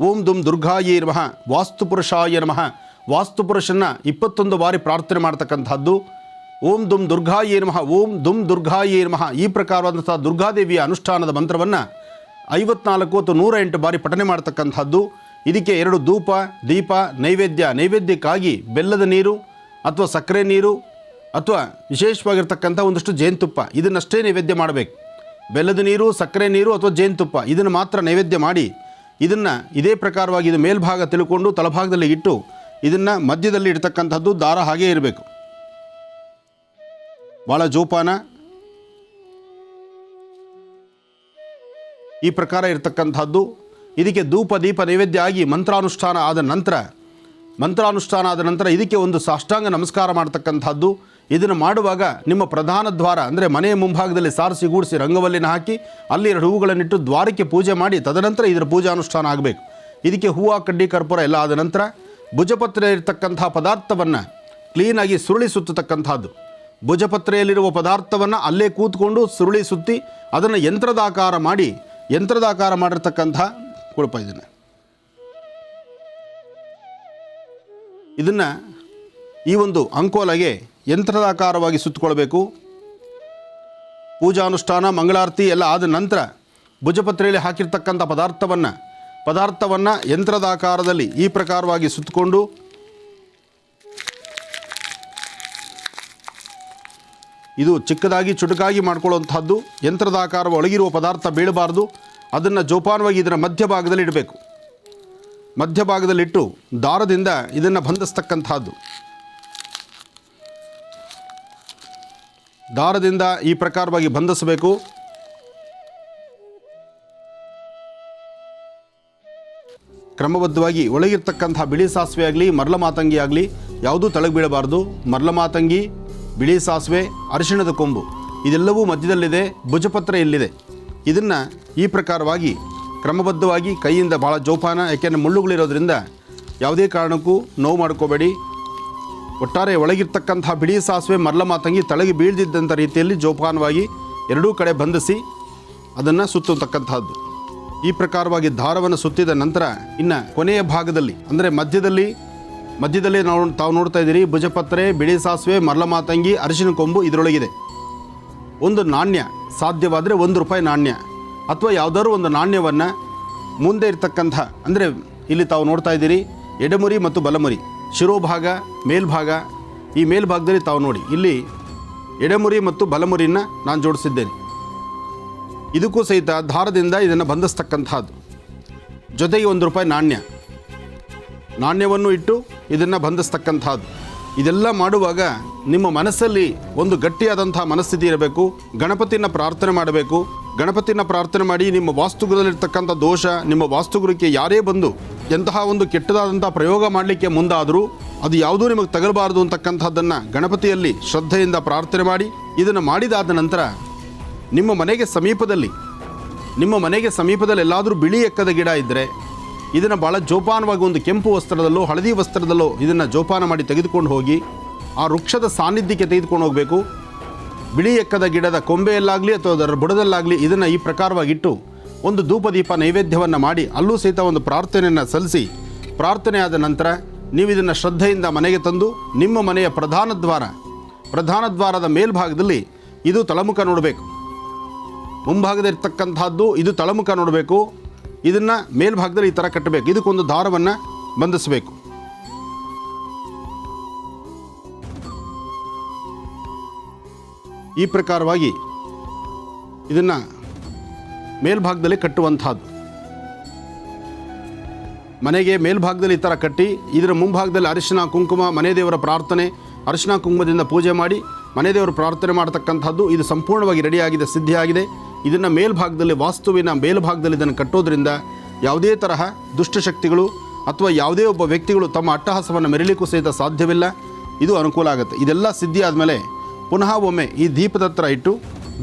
ಓಂ ದುಂ ದುರ್ಗಾಯೇ ನಮಃ, ವಾಸ್ತುಪುರುಷಾಯ ನಮಃ, ವಾಸ್ತುಪುರುಷನ 21 ಬಾರಿ ಪ್ರಾರ್ಥನೆ ಮಾಡ್ತಕ್ಕಂಥದ್ದು. ಓಂ ದುಂ ದುರ್ಗಾಯೇ ನಮಃ, ಓಂ ದುಂ ದುರ್ಗಾಯೇ ನಮಃ. ಈ ಪ್ರಕಾರವಾದಂಥ ದುರ್ಗಾದೇವಿಯ ಅನುಷ್ಠಾನದ ಮಂತ್ರವನ್ನು 54 ಅಥವಾ 108 ಬಾರಿ ಪಠನೆ ಮಾಡ್ತಕ್ಕಂಥದ್ದು. ಇದಕ್ಕೆ 2 ಧೂಪ ದೀಪ ನೈವೇದ್ಯಕ್ಕಾಗಿ ಬೆಲ್ಲದ ನೀರು ಅಥವಾ ಸಕ್ಕರೆ ನೀರು ಅಥವಾ ವಿಶೇಷವಾಗಿರ್ತಕ್ಕಂಥ ಒಂದಷ್ಟು ಜೇನುತುಪ್ಪ, ಇದನ್ನಷ್ಟೇ ನೈವೇದ್ಯ ಮಾಡಬೇಕು. ಬೆಲ್ಲದ ನೀರು, ಸಕ್ಕರೆ ನೀರು ಅಥವಾ ಜೇನುತುಪ್ಪ ಇದನ್ನು ಮಾತ್ರ ನೈವೇದ್ಯ ಮಾಡಿ, ಇದನ್ನು ಇದೇ ಪ್ರಕಾರವಾಗಿ ಇದು ಮೇಲ್ಭಾಗ ತಿಳ್ಕೊಂಡು ತಳಭಾಗದಲ್ಲಿ ಇಟ್ಟು ಇದನ್ನು ಮಧ್ಯದಲ್ಲಿ ಇಡ್ತಕ್ಕಂಥದ್ದು. ದಾರ ಹಾಗೇ ಇರಬೇಕು, ಭಾಳ ಜೋಪಾನ. ಈ ಪ್ರಕಾರ ಇರತಕ್ಕಂಥದ್ದು. ಇದಕ್ಕೆ ಧೂಪ ದೀಪ ನೈವೇದ್ಯ ಆಗಿ ಮಂತ್ರಾನುಷ್ಠಾನ ಆದ ನಂತರ ಇದಕ್ಕೆ ಒಂದು ಸಾಷ್ಟಾಂಗ ನಮಸ್ಕಾರ ಮಾಡ್ತಕ್ಕಂಥದ್ದು. ಇದನ್ನು ಮಾಡುವಾಗ ನಿಮ್ಮ ಪ್ರಧಾನ ದ್ವಾರ ಅಂದರೆ ಮನೆಯ ಮುಂಭಾಗದಲ್ಲಿ ಸಾರಿಸಿ ಗೂಡಿಸಿ ರಂಗವಲ್ಲಿನ ಹಾಕಿ ಅಲ್ಲಿ 2 ಹೂವುಗಳನ್ನಿಟ್ಟು ದ್ವಾರಕ್ಕೆ ಪೂಜೆ ಮಾಡಿ ತದನಂತರ ಇದರ ಪೂಜಾನುಷ್ಠಾನ ಆಗಬೇಕು. ಇದಕ್ಕೆ ಹೂವು ಕಡ್ಡಿ ಕರ್ಪೂರ ಎಲ್ಲ ಆದ ನಂತರ ಭುಜಪತ್ರೆ ಇರತಕ್ಕಂಥ ಪದಾರ್ಥವನ್ನು ಕ್ಲೀನಾಗಿ ಸುರುಳಿ ಸುತ್ತತಕ್ಕಂಥದ್ದು. ಭುಜಪತ್ರೆಯಲ್ಲಿರುವ ಪದಾರ್ಥವನ್ನು ಅಲ್ಲೇ ಕೂತ್ಕೊಂಡು ಸುರುಳಿ ಸುತ್ತಿ ಅದನ್ನು ಯಂತ್ರದಾಕಾರ ಮಾಡಿರ್ತಕ್ಕಂಥ ಕುಳಪ ಇದನ್ನು ಈ ಒಂದು ಅಂಕೋಲಗೆ ಯಂತ್ರದಾಕಾರವಾಗಿ ಸುತ್ತಕೊಳ್ಬೇಕು. ಪೂಜಾನುಷ್ಠಾನ ಮಂಗಳಾರತಿ ಎಲ್ಲ ಆದ ನಂತರ ಭುಜಪತ್ರೆಯಲ್ಲಿ ಹಾಕಿರ್ತಕ್ಕಂಥ ಪದಾರ್ಥವನ್ನು ಯಂತ್ರದಾಕಾರದಲ್ಲಿ ಈ ಪ್ರಕಾರವಾಗಿ ಸುತ್ತಕೊಂಡು ಇದು ಚಿಕ್ಕದಾಗಿ ಚುಟುಕಾಗಿ ಮಾಡ್ಕೊಳ್ಳುವಂಥದ್ದು. ಯಂತ್ರದಾಕಾರ ಒಳಗಿರುವ ಪದಾರ್ಥ ಬೀಳಬಾರ್ದು. ಅದನ್ನು ಜೋಪಾನವಾಗಿ ಇದರ ಮಧ್ಯಭಾಗದಲ್ಲಿ ಇಡಬೇಕು. ಮಧ್ಯಭಾಗದಲ್ಲಿಟ್ಟು ದಾರದಿಂದ ಇದನ್ನು ಬಂಧಿಸ್ತಕ್ಕಂಥದ್ದು. ದಾರದಿಂದ ಈ ಪ್ರಕಾರವಾಗಿ ಬಂಧಿಸಬೇಕು. ಕ್ರಮಬದ್ಧವಾಗಿ ಒಳಗಿರ್ತಕ್ಕಂಥ ಬಿಳಿ ಸಾಸಿವೆ ಆಗಲಿ ಮರಳ ಮಾತಂಗಿ ಆಗಲಿ ಯಾವುದೂ ತಳಗೆ ಬೀಳಬಾರ್ದು. ಮರಳ ಮಾತಂಗಿ, ಬಿಳಿ ಸಾಸಿವೆ, ಅರಿಶಿಣದ ಕೊಂಬು ಇದೆಲ್ಲವೂ ಮಧ್ಯದಲ್ಲಿದೆ. ಭುಜಪತ್ರ ಇಲ್ಲಿದೆ. ಇದನ್ನು ಈ ಪ್ರಕಾರವಾಗಿ ಕ್ರಮಬದ್ಧವಾಗಿ ಕೈಯಿಂದ ಭಾಳ ಜೋಪಾನ, ಯಾಕೆಂದರೆ ಮುಳ್ಳುಗಳಿರೋದ್ರಿಂದ ಯಾವುದೇ ಕಾರಣಕ್ಕೂ ನೋವು ಮಾಡ್ಕೋಬೇಡಿ. ಒಟ್ಟಾರೆ ಒಳಗಿರ್ತಕ್ಕಂಥ ಬಿಳಿ ಸಾಸಿವೆ ಮರಳ ಮಾತಂಗಿ ತಳಗೆ ಬೀಳ್ದಿದ್ದಂಥ ರೀತಿಯಲ್ಲಿ ಜೋಪಾನವಾಗಿ 2 ಕಡೆ ಬಂಧಿಸಿ ಅದನ್ನು ಸುತ್ತತಕ್ಕಂಥದ್ದು. ಈ ಪ್ರಕಾರವಾಗಿ ದಾರವನ್ನು ಸುತ್ತಿದ ನಂತರ ಇನ್ನು ಕೊನೆಯ ಭಾಗದಲ್ಲಿ ಅಂದರೆ ಮಧ್ಯದಲ್ಲಿ ತಾವು ನೋಡ್ತಾ ಇದ್ದೀರಿ ಭುಜಪತ್ರೆ, ಬಿಳಿ ಸಾಸಿವೆ, ಮರಳ ಮಾತಂಗಿ, ಅರಿಶಿನ ಕೊಂಬು ಇದರೊಳಗಿದೆ. ಒಂದು ನಾಣ್ಯ, ಸಾಧ್ಯವಾದರೆ ₹1 ನಾಣ್ಯ ಅಥವಾ ಯಾವುದಾದ್ರು ಒಂದು ನಾಣ್ಯವನ್ನು ಮುಂದೆ ಇರ್ತಕ್ಕಂಥ ಅಂದರೆ ಇಲ್ಲಿ ತಾವು ನೋಡ್ತಾ ಇದ್ದೀರಿ ಎಡಮುರಿ ಮತ್ತು ಬಲಮುರಿ, ಶಿರೋಭಾಗ, ಮೇಲ್ಭಾಗ. ಈ ಮೇಲ್ಭಾಗದಲ್ಲಿ ತಾವು ನೋಡಿ ಇಲ್ಲಿ ಎಡಮುರಿ ಮತ್ತು ಬಲಮುರಿನ ನಾನು ಜೋಡಿಸಿದ್ದೇನೆ. ಇದಕ್ಕೂ ಸಹಿತ ದಾರದಿಂದ ಇದನ್ನು ಬಂಧಿಸ್ತಕ್ಕಂಥದ್ದು. ಜೊತೆಗೆ ₹1 ನಾಣ್ಯವನ್ನು ಇಟ್ಟು ಇದನ್ನು ಬಂಧಿಸ್ತಕ್ಕಂಥದ್ದು. ಇದೆಲ್ಲ ಮಾಡುವಾಗ ನಿಮ್ಮ ಮನಸ್ಸಲ್ಲಿ ಒಂದು ಗಟ್ಟಿಯಾದಂಥ ಮನಸ್ಥಿತಿ ಇರಬೇಕು. ಗಣಪತಿನ ಪ್ರಾರ್ಥನೆ ಮಾಡಬೇಕು. ಗಣಪತಿನ ಪ್ರಾರ್ಥನೆ ಮಾಡಿ ನಿಮ್ಮ ವಾಸ್ತುಗೃಹದಲ್ಲಿರ್ತಕ್ಕಂಥ ದೋಷ, ನಿಮ್ಮ ವಾಸ್ತುಗೃಹಕ್ಕೆ ಯಾರೇ ಬಂದು ಎಂತಹ ಒಂದು ಕೆಟ್ಟದಾದಂಥ ಪ್ರಯೋಗ ಮಾಡಲಿಕ್ಕೆ ಮುಂದಾದರೂ ಅದು ಯಾವುದೂ ನಿಮಗೆ ತಗಲಬಾರದು ಅಂತಕ್ಕಂಥದ್ದನ್ನು ಗಣಪತಿಯಲ್ಲಿ ಶ್ರದ್ಧೆಯಿಂದ ಪ್ರಾರ್ಥನೆ ಮಾಡಿ ಇದನ್ನು ಮಾಡಿದಾದ ನಂತರ ನಿಮ್ಮ ಮನೆಗೆ ಸಮೀಪದಲ್ಲಿ ಎಲ್ಲಾದರೂ ಬಿಳಿ ಎಕ್ಕದ ಗಿಡ ಇದ್ದರೆ ಇದನ್ನು ಭಾಳ ಜೋಪಾನವಾಗಿ ಒಂದು ಕೆಂಪು ವಸ್ತ್ರದಲ್ಲೋ ಹಳದಿ ವಸ್ತ್ರದಲ್ಲೋ ಇದನ್ನು ಜೋಪಾನ ಮಾಡಿ ತೆಗೆದುಕೊಂಡು ಹೋಗಿ ಆ ವೃಕ್ಷದ ಸಾನ್ನಿಧ್ಯಕ್ಕೆ ತೆಗೆದುಕೊಂಡು ಹೋಗಬೇಕು. ಬಿಳಿ ಎಕ್ಕದ ಗಿಡದ ಕೊಂಬೆಯಲ್ಲಾಗಲಿ ಅಥವಾ ಅದರ ಬುಡದಲ್ಲಾಗಲಿ ಇದನ್ನು ಈ ಪ್ರಕಾರವಾಗಿಟ್ಟು ಒಂದು ಧೂಪದೀಪ ನೈವೇದ್ಯವನ್ನು ಮಾಡಿ ಅಲ್ಲೂ ಸಹಿತ ಒಂದು ಪ್ರಾರ್ಥನೆಯನ್ನು ಸಲ್ಲಿಸಿ, ಪ್ರಾರ್ಥನೆ ಆದ ನಂತರ ನೀವು ಇದನ್ನು ಶ್ರದ್ಧೆಯಿಂದ ಮನೆಗೆ ತಂದು ನಿಮ್ಮ ಮನೆಯ ಪ್ರಧಾನ ದ್ವಾರದ ಮೇಲ್ಭಾಗದಲ್ಲಿ ಇದು ತಳಮುಖ ನೋಡಬೇಕು. ಮುಂಭಾಗದಲ್ಲಿರ್ತಕ್ಕಂಥದ್ದು ಇದು ತಳಮುಖ ನೋಡಬೇಕು. ಇದನ್ನು ಮೇಲ್ಭಾಗದಲ್ಲಿ ಈ ಥರ ಕಟ್ಟಬೇಕು. ಇದಕ್ಕೊಂದು ದಾರವನ್ನು ಬಂಧಿಸಬೇಕು. ಈ ಪ್ರಕಾರವಾಗಿ ಇದನ್ನು ಮೇಲ್ಭಾಗದಲ್ಲಿ ಕಟ್ಟುವಂಥದ್ದು. ಮನೆಗೆ ಮೇಲ್ಭಾಗದಲ್ಲಿ ಈ ಥರ ಕಟ್ಟಿ ಇದರ ಮುಂಭಾಗದಲ್ಲಿ ಅರಿಶಿನ ಕುಂಕುಮ, ಮನೆ ದೇವರ ಪ್ರಾರ್ಥನೆ, ಅರಿಶಿನ ಕುಂಕುಮದಿಂದ ಪೂಜೆ ಮಾಡಿ ಮನೆ ದೇವರ ಪ್ರಾರ್ಥನೆ ಮಾಡ್ತಕ್ಕಂಥದ್ದು. ಇದು ಸಂಪೂರ್ಣವಾಗಿ ರೆಡಿಯಾಗಿದೆ, ಸಿದ್ಧಿಯಾಗಿದೆ. ಇದನ್ನು ಮೇಲ್ಭಾಗದಲ್ಲಿ, ವಾಸ್ತುವಿನ ಮೇಲ್ಭಾಗದಲ್ಲಿ ಇದನ್ನು ಕಟ್ಟೋದ್ರಿಂದ ಯಾವುದೇ ತರಹ ದುಷ್ಟಶಕ್ತಿಗಳು ಅಥವಾ ಯಾವುದೇ ಒಬ್ಬ ವ್ಯಕ್ತಿಗಳು ತಮ್ಮ ಅಟ್ಟಹಾಸವನ್ನು ಮೆರೀಲಿಕ್ಕೂ ಸಹಿತ ಸಾಧ್ಯವಿಲ್ಲ. ಇದು ಅನುಕೂಲ ಆಗುತ್ತೆ. ಇದೆಲ್ಲ ಸಿದ್ಧಿ ಆದಮೇಲೆ ಪುನಃ ಒಮ್ಮೆ ಈ ದೀಪದ ಹತ್ರ ಇಟ್ಟು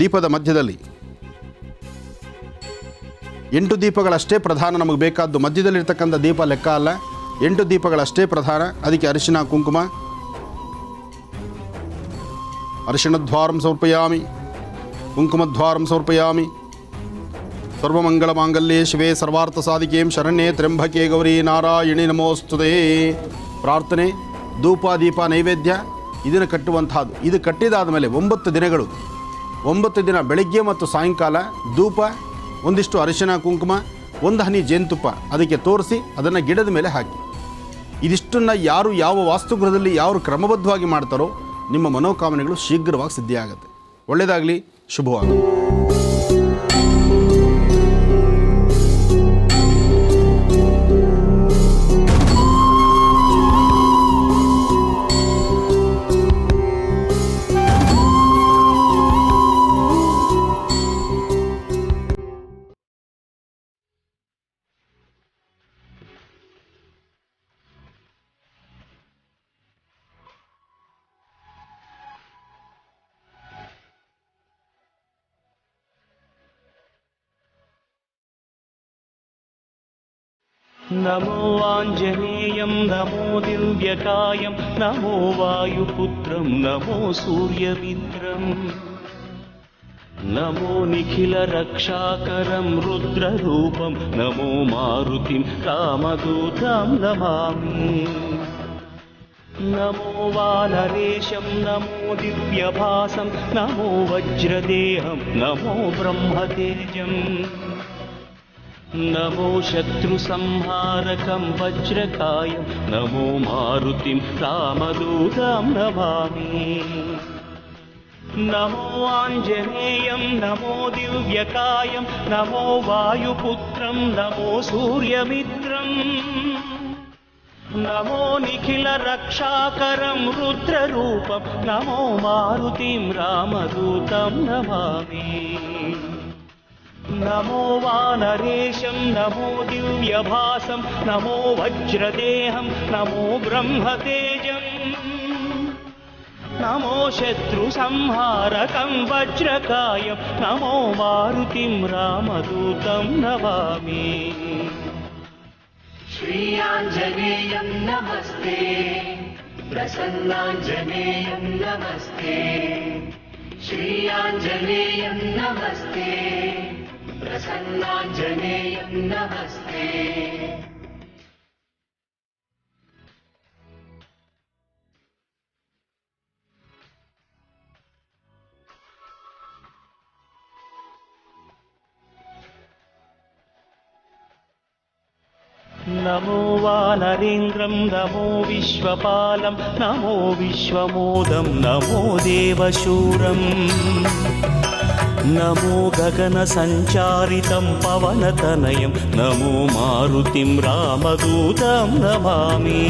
ದೀಪದ ಮಧ್ಯದಲ್ಲಿ 8 ದೀಪಗಳಷ್ಟೇ ಪ್ರಧಾನ ನಮಗೆ ಬೇಕಾದ್ದು. ಮಧ್ಯದಲ್ಲಿರ್ತಕ್ಕಂಥ ದೀಪ ಲೆಕ್ಕ ಅಲ್ಲ, 8 ದೀಪಗಳಷ್ಟೇ ಪ್ರಧಾನ. ಅದಕ್ಕೆ ಅರಿಶಿನ ಕುಂಕುಮ ಅರಿಶಿಣದ್ವಾರಂ ಸಮರ್ಪಯಾಮಿ, ಕುಂಕುಮದ್ವಾರಂ ಸಮರ್ಪಯಾಮಿ. ಸರ್ವಮಂಗಳಮಾಂಗಲ್ಯೆ ಶಿವೆ ಸರ್ವಾರ್ಥ ಸಾಧಿಕೆ ಶರಣ್ಯೆ ತ್ರ್ಯಂಬಕೆ ಗೌರಿ ನಾರಾಯಣಿ ನಮೋಸ್ತುತೇ. ಪ್ರಾರ್ಥನೆ, ಧೂಪ, ದೀಪ, ನೈವೇದ್ಯ ಇದನ್ನು ಕಟ್ಟುವಂತಹದ್ದು. ಇದು ಕಟ್ಟಿದಾದ ಮೇಲೆ 9 ದಿನಗಳು, 9 ದಿನ ಬೆಳಗ್ಗೆ ಮತ್ತು ಸಾಯಂಕಾಲ ಧೂಪ, ಒಂದಿಷ್ಟು ಅರಿಶಿಣ ಕುಂಕುಮ, 1 ಹನಿ ಜೇನುತುಪ್ಪ ಅದಕ್ಕೆ ತೋರಿಸಿ ಅದನ್ನು ಗಿಡದ ಮೇಲೆ ಹಾಕಿ. ಇದಿಷ್ಟನ್ನು ಯಾರು ಯಾವ ವಾಸ್ತುಗೃಹದಲ್ಲಿ ಯಾರು ಕ್ರಮಬದ್ಧವಾಗಿ ಮಾಡ್ತಾರೋ ನಿಮ್ಮ ಮನೋಕಾಮನೆಗಳು ಶೀಘ್ರವಾಗಿ ಸಿದ್ಧಿಯಾಗುತ್ತೆ. ಒಳ್ಳೆಯದಾಗಲಿ, ಶುಭವಾಗಲಿ. नमो आञ्जनेयं नमो दिव्यकायं नमो वायुपुत्रं नमो सूर्यमित्रं नमो निखिलरक्षाकरं रुद्ररूपं नमो मारुतिं रामदूतं नमामि. नमो वानरेशं नमो दिव्यभासं नमो वज्रदेहं नमो ब्रह्मतेजं नमो शत्रुसंहारकं वज्रकायं नमो मारुतिं रामदूतं नमामि. नमो आञ्जनेयं नमो दिव्यकायं नमो वायुपुत्रं नमो सूर्यमित्रं नमो निखिलरक्षाकरं रुद्ररूपं नमो मारुतिं रामदूतं नमामि. नमो वानरेशं नमो दिव्यभासं नमो वज्रदेहं नमो ब्रह्मतेजं नमो शत्रुसंहारकं वज्रकायं नमो मारुतिं रामदूतं नमामि. श्रीयाञ्जनेयं नमस्ते, प्रसन्नाञ्जनेयं नमस्ते, श्रीयाञ्जनेयं नमस्ते, प्रसन्नाञ्जनेयं नमस्ते. नमो वानरेन्द्रं नमो विश्वपालं नमो विश्वमोदं नमो देवशूरं नमो गगनसञ्चारितं पवनतनयं नमो मारुतिं रामदूतं नमामि.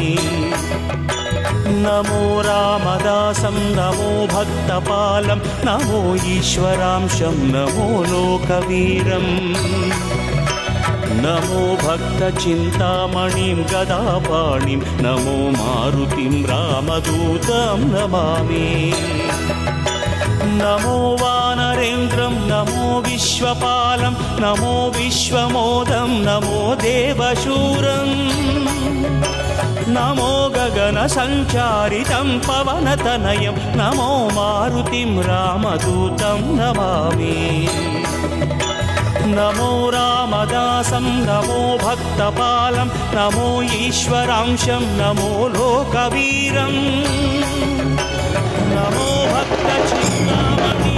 नमो रामदासं नमो भक्तपालं नमो ईश्वरांशं नमो लोकवीरं नमो भक्तचिन्तामणिं गदापाणिं नमो मारुतिं रामदूतं नमामि. नमो वानरेन्द्रं नमो विश्वपालं नमो विश्वमोदं नमो देवशूरं नमो गगनसञ्चारितं पवनतनयं नमो मारुतिं रामदूतं नमामि. नमो रामदासं नमो भक्तपालं नमो ईश्वरांशं नमो लोकवीरं नमो भक्तचिन्तामणिं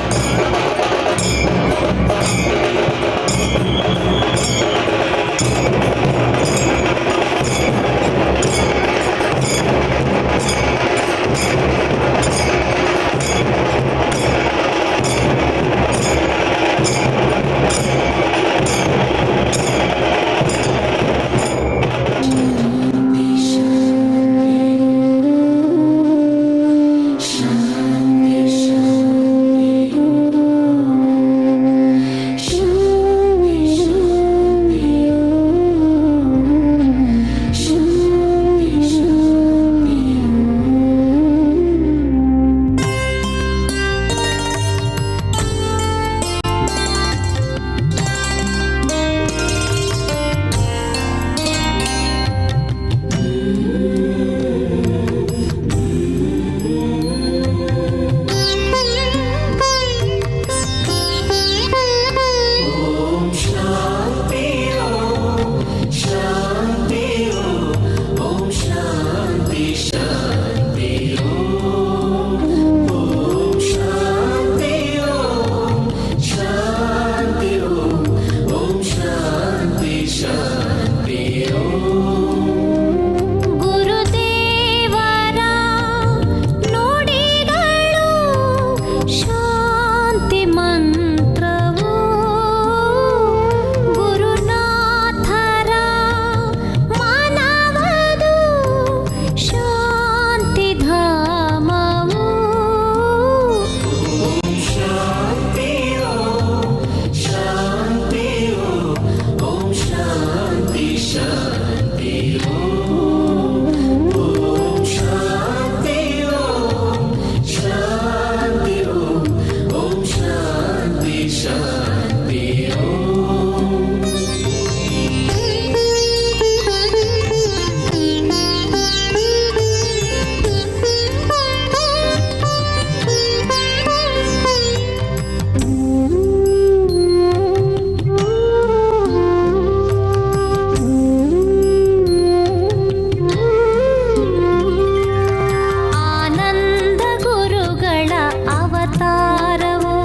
ಆನಂದ ಗುರುಗಳ ಅವತಾರವು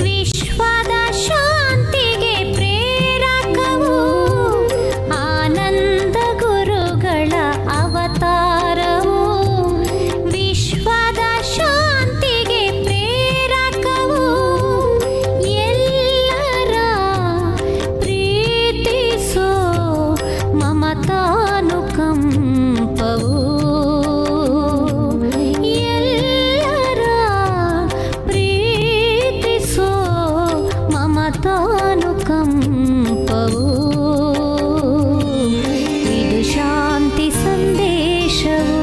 ವಿಶ್ವದ ಶಾಂತಿಗೆ ಪ್ರೇರಕವು. ಆನಂದ ಗುರುಗಳ ಅವತಾರವು ವಿಶ್ವದ ಶಾಂತಿಗೆ ಪ್ರೇರಕವು. ಎಲ್ಲರ ಪ್ರೀತಿಸೋ ಮಮತಾನುಕಂಪವು. ಎಲ್ಲರ ಪ್ರೀತಿಸೋ ಮಮತಾನುಕಂಪವು. ಇದು ಶಾಂತಿ ಸಂದೇಶವು.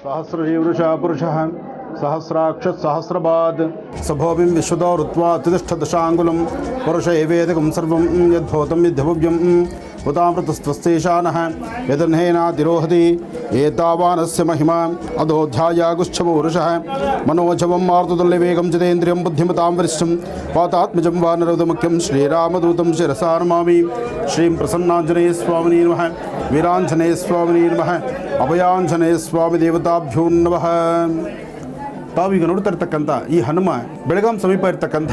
सहस्रशीवृषा पुरुषः सहस्राक्षः सहस्रपाद सभोभिं विश्वतो ऋत्वा तिष्ठदशाङ्गुलं पुरुष एवेदकं सर्वं यद्भूतं यद्भव्यम् उतामृतस्त्वस्तेशानः यदन्हेनातिरोहति एतावानस्य महिमा अधोऽध्यायागुच्छवपुरुषः मनोजवं मार्तुल्यवेगं जितेन्द्रियं बुद्धिमतां वरिष्ठं वातात्मजं वानरवदमुख्यं श्रीरामदूतं शिरसा नमामि। श्रीं प्रसन्नाञ्जनेयस्वामिने नमः। वीराञ्जनेयस्वामिने नमः। ಅಭಯಾಂಜನೇಯಸ್ವಾಮಿ ದೇವತಾಭ್ಯೋ ನಮಃ. ತಾವೀಗ ನೋಡ್ತಾ ಇರ್ತಕ್ಕಂಥ ಈ ಹನುಮ ಬೆಳಗಾಂ ಸಮೀಪ ಇರ್ತಕ್ಕಂಥ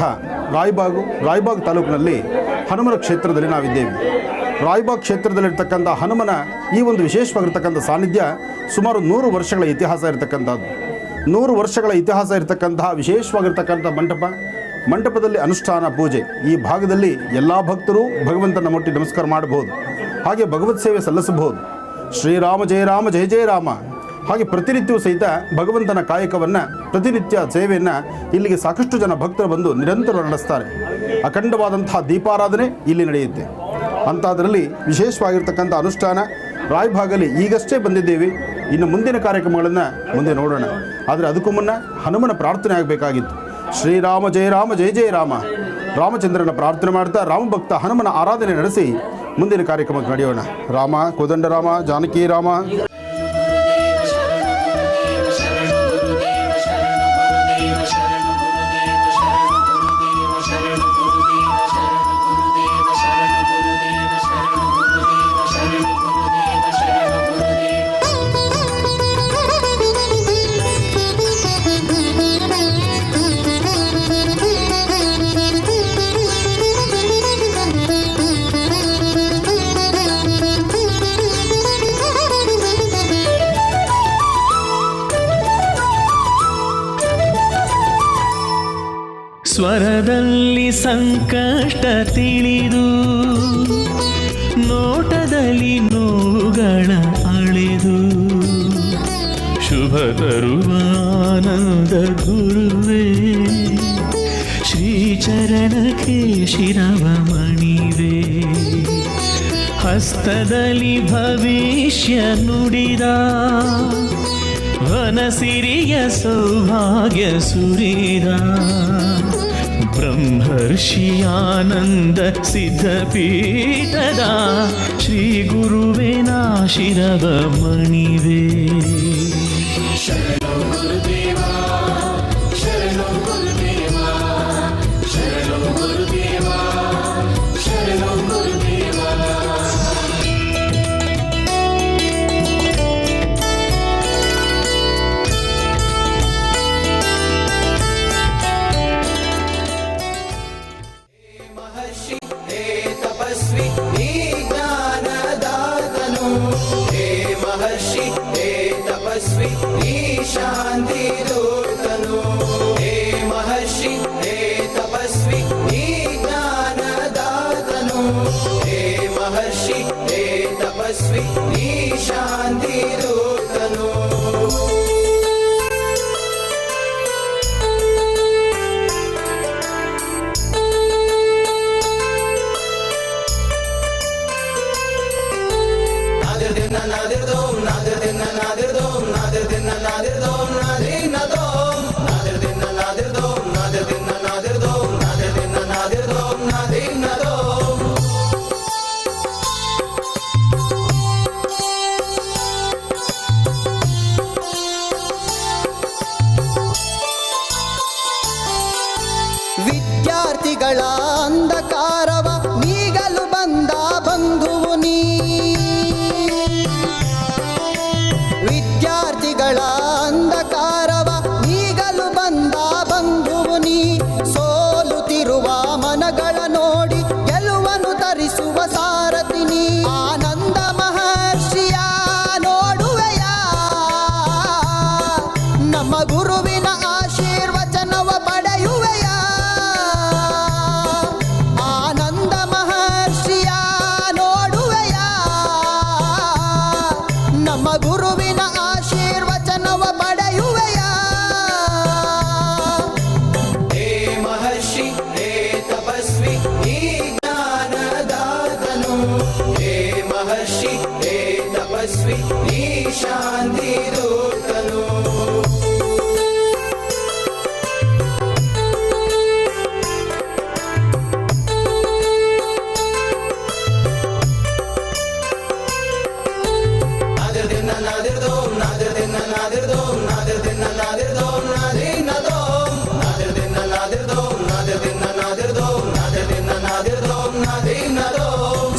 ರಾಯಬಾಗ್ ತಾಲೂಕಿನಲ್ಲಿ ಹನುಮನ ಕ್ಷೇತ್ರದಲ್ಲಿ ನಾವಿದ್ದೇವೆ. ರಾಯಬಾಗ್ ಕ್ಷೇತ್ರದಲ್ಲಿರ್ತಕ್ಕಂಥ ಹನುಮನ ಈ ಒಂದು ವಿಶೇಷವಾಗಿರ್ತಕ್ಕಂಥ ಸಾನ್ನಿಧ್ಯ ಸುಮಾರು 100 ವರ್ಷಗಳ ಇತಿಹಾಸ ಇರತಕ್ಕಂಥದ್ದು. 100 ವರ್ಷಗಳ ಇತಿಹಾಸ ಇರತಕ್ಕಂತಹ ವಿಶೇಷವಾಗಿರ್ತಕ್ಕಂಥ ಮಂಟಪದಲ್ಲಿ ಅನುಷ್ಠಾನ ಪೂಜೆ. ಈ ಭಾಗದಲ್ಲಿ ಎಲ್ಲ ಭಕ್ತರು ಭಗವಂತನ ಮುಟ್ಟಿ ನಮಸ್ಕಾರ ಮಾಡಬಹುದು, ಹಾಗೆ ಭಗವತ್ ಸೇವೆ ಸಲ್ಲಿಸಬಹುದು. ಶ್ರೀರಾಮ ಜಯ ರಾಮ ಜಯ ಜಯ ರಾಮ. ಹಾಗೆ ಪ್ರತಿನಿತ್ಯವೂ ಸಹಿತ ಭಗವಂತನ ಕಾಯಕವನ್ನು, ಪ್ರತಿನಿತ್ಯ ಸೇವೆಯನ್ನು ಇಲ್ಲಿಗೆ ಸಾಕಷ್ಟು ಜನ ಭಕ್ತರು ಬಂದು ನಿರಂತರ ನಡೆಸ್ತಾರೆ. ಅಖಂಡವಾದಂತಹ ದೀಪಾರಾಧನೆ ಇಲ್ಲಿ ನಡೆಯುತ್ತೆ. ಅಂಥದ್ರಲ್ಲಿ ವಿಶೇಷವಾಗಿರ್ತಕ್ಕಂಥ ಅನುಷ್ಠಾನ ರಾಯಭಾಗಲ್ಲಿ ಈಗಷ್ಟೇ ಬಂದಿದ್ದೇವೆ. ಇನ್ನು ಮುಂದಿನ ಕಾರ್ಯಕ್ರಮಗಳನ್ನು ಮುಂದೆ ನೋಡೋಣ. ಆದರೆ ಅದಕ್ಕೂ ಮುನ್ನ ಹನುಮನ ಪ್ರಾರ್ಥನೆ ಆಗಬೇಕಾಗಿತ್ತು. ಶ್ರೀರಾಮ ಜಯ ರಾಮ ಜಯ ಜಯ ರಾಮ. ರಾಮಚಂದ್ರನ ಪ್ರಾರ್ಥನೆ ಮಾಡ್ತಾ ರಾಮಭಕ್ತ ಹನುಮನ ಆರಾಧನೆ ನಡೆಸಿ ಮುಂದಿನ ಕಾರ್ಯಕ್ರಮಕ್ಕೆ ನಡೆಯೋಣ. ರಾಮ ಕೋದಂಡರಾಮ ಜಾನಕಿ ರಾಮ. ಸ್ವರದಲ್ಲಿ ಸಂಕಷ್ಟ ತಿಳಿದು, ನೋಟದಲ್ಲಿ ನೋವುಗಳ ಅಳೆದು, ಶುಭ ತರುವ ಆನಂದ ಗುರುವೇ, ಶ್ರೀಚರಣಕ್ಕೆ ಶಿರವ ಮಣಿವೆ. ಹಸ್ತದಲ್ಲಿ ಭವಿಷ್ಯ ನುಡಿದ ವನಸಿರಿಯ ಸೌಭಾಗ್ಯ ಸುರಿದ ಬ್ರಹ್ಮರ್ಷಿ ಆನಂದ ಸಿದ್ಧಪೀಠದ ಶ್ರೀ ಗುರುವೇನ ಶಿರವ ಮಣಿವೆ. ಶರಣೋ ಗುರುದೇವ ಶರಣೋ ಗುರುದೇವ ಶರಣೋ ಗುರುದೇವ ಶರಣೋ ಗುರುದೇವ. ಮಹರ್ಷಿ ಹೇ ತಪಸ್ವಿ ನೀ ಜ್ಞಾನದಾತನು, ಹೇ ಮಹರ್ಷಿ ಹೇ ತಪಸ್ವಿ ನೀ ಶಾಂತಿ ದೂತನು, ಹೇ ಮಹರ್ಷಿ ಹೇ ತಪಸ್ವಿ ನೀ ಜ್ಞಾನದಾತನು, ಹೇ ಮಹರ್ಷಿ ಹೇ ತಪಸ್ವಿ ನೀ ಶಾಂತಿ ದೂತನು. ವಿದ್ಯಾರ್ಥಿಗಳ ಅಂಧಕಾರವ ನೀಗಲು ಬಂದ ಬಂಧುವು ನೀ, ವಿದ್ಯಾರ್ಥಿಗಳ ಅಂಧಕಾರವ ನೀಗಲು ಬಂದ ಬಂಧುವು ನೀ, ಸೋಲುತ್ತಿರುವ ಮನಗಳ ನೋಡಿ ಗೆಲುವನ್ನು ತರಿಸುವ ಸಾರಥಿ ನೀ. ಆನಂದ ಮಹರ್ಷಿಯ ನೋಡುವೆಯ ನಮ್ಮ ಗುರುವಿನ ಆಶೀರ್ವಚನವ ಪಡೆಯುವೆಯ. ಆನಂದ ಮಹರ್ಷಿಯ ನೋಡುವೆಯ ನಮ್ಮ ಗುರುವಿನ ಆಶೀರ್ವಚನವ ಪಡೆಯುವೆಯ. ಹೇ ಮಹರ್ಷಿ ಹೇ ತಪಸ್ವಿ ನೀ ಜ್ಞಾನದಾತನು, ಹೇ ಮಹರ್ಷಿ ಹೇ ತಪಸ್ವಿ ನೀ ಶಾಂತಿ ದೂತನು.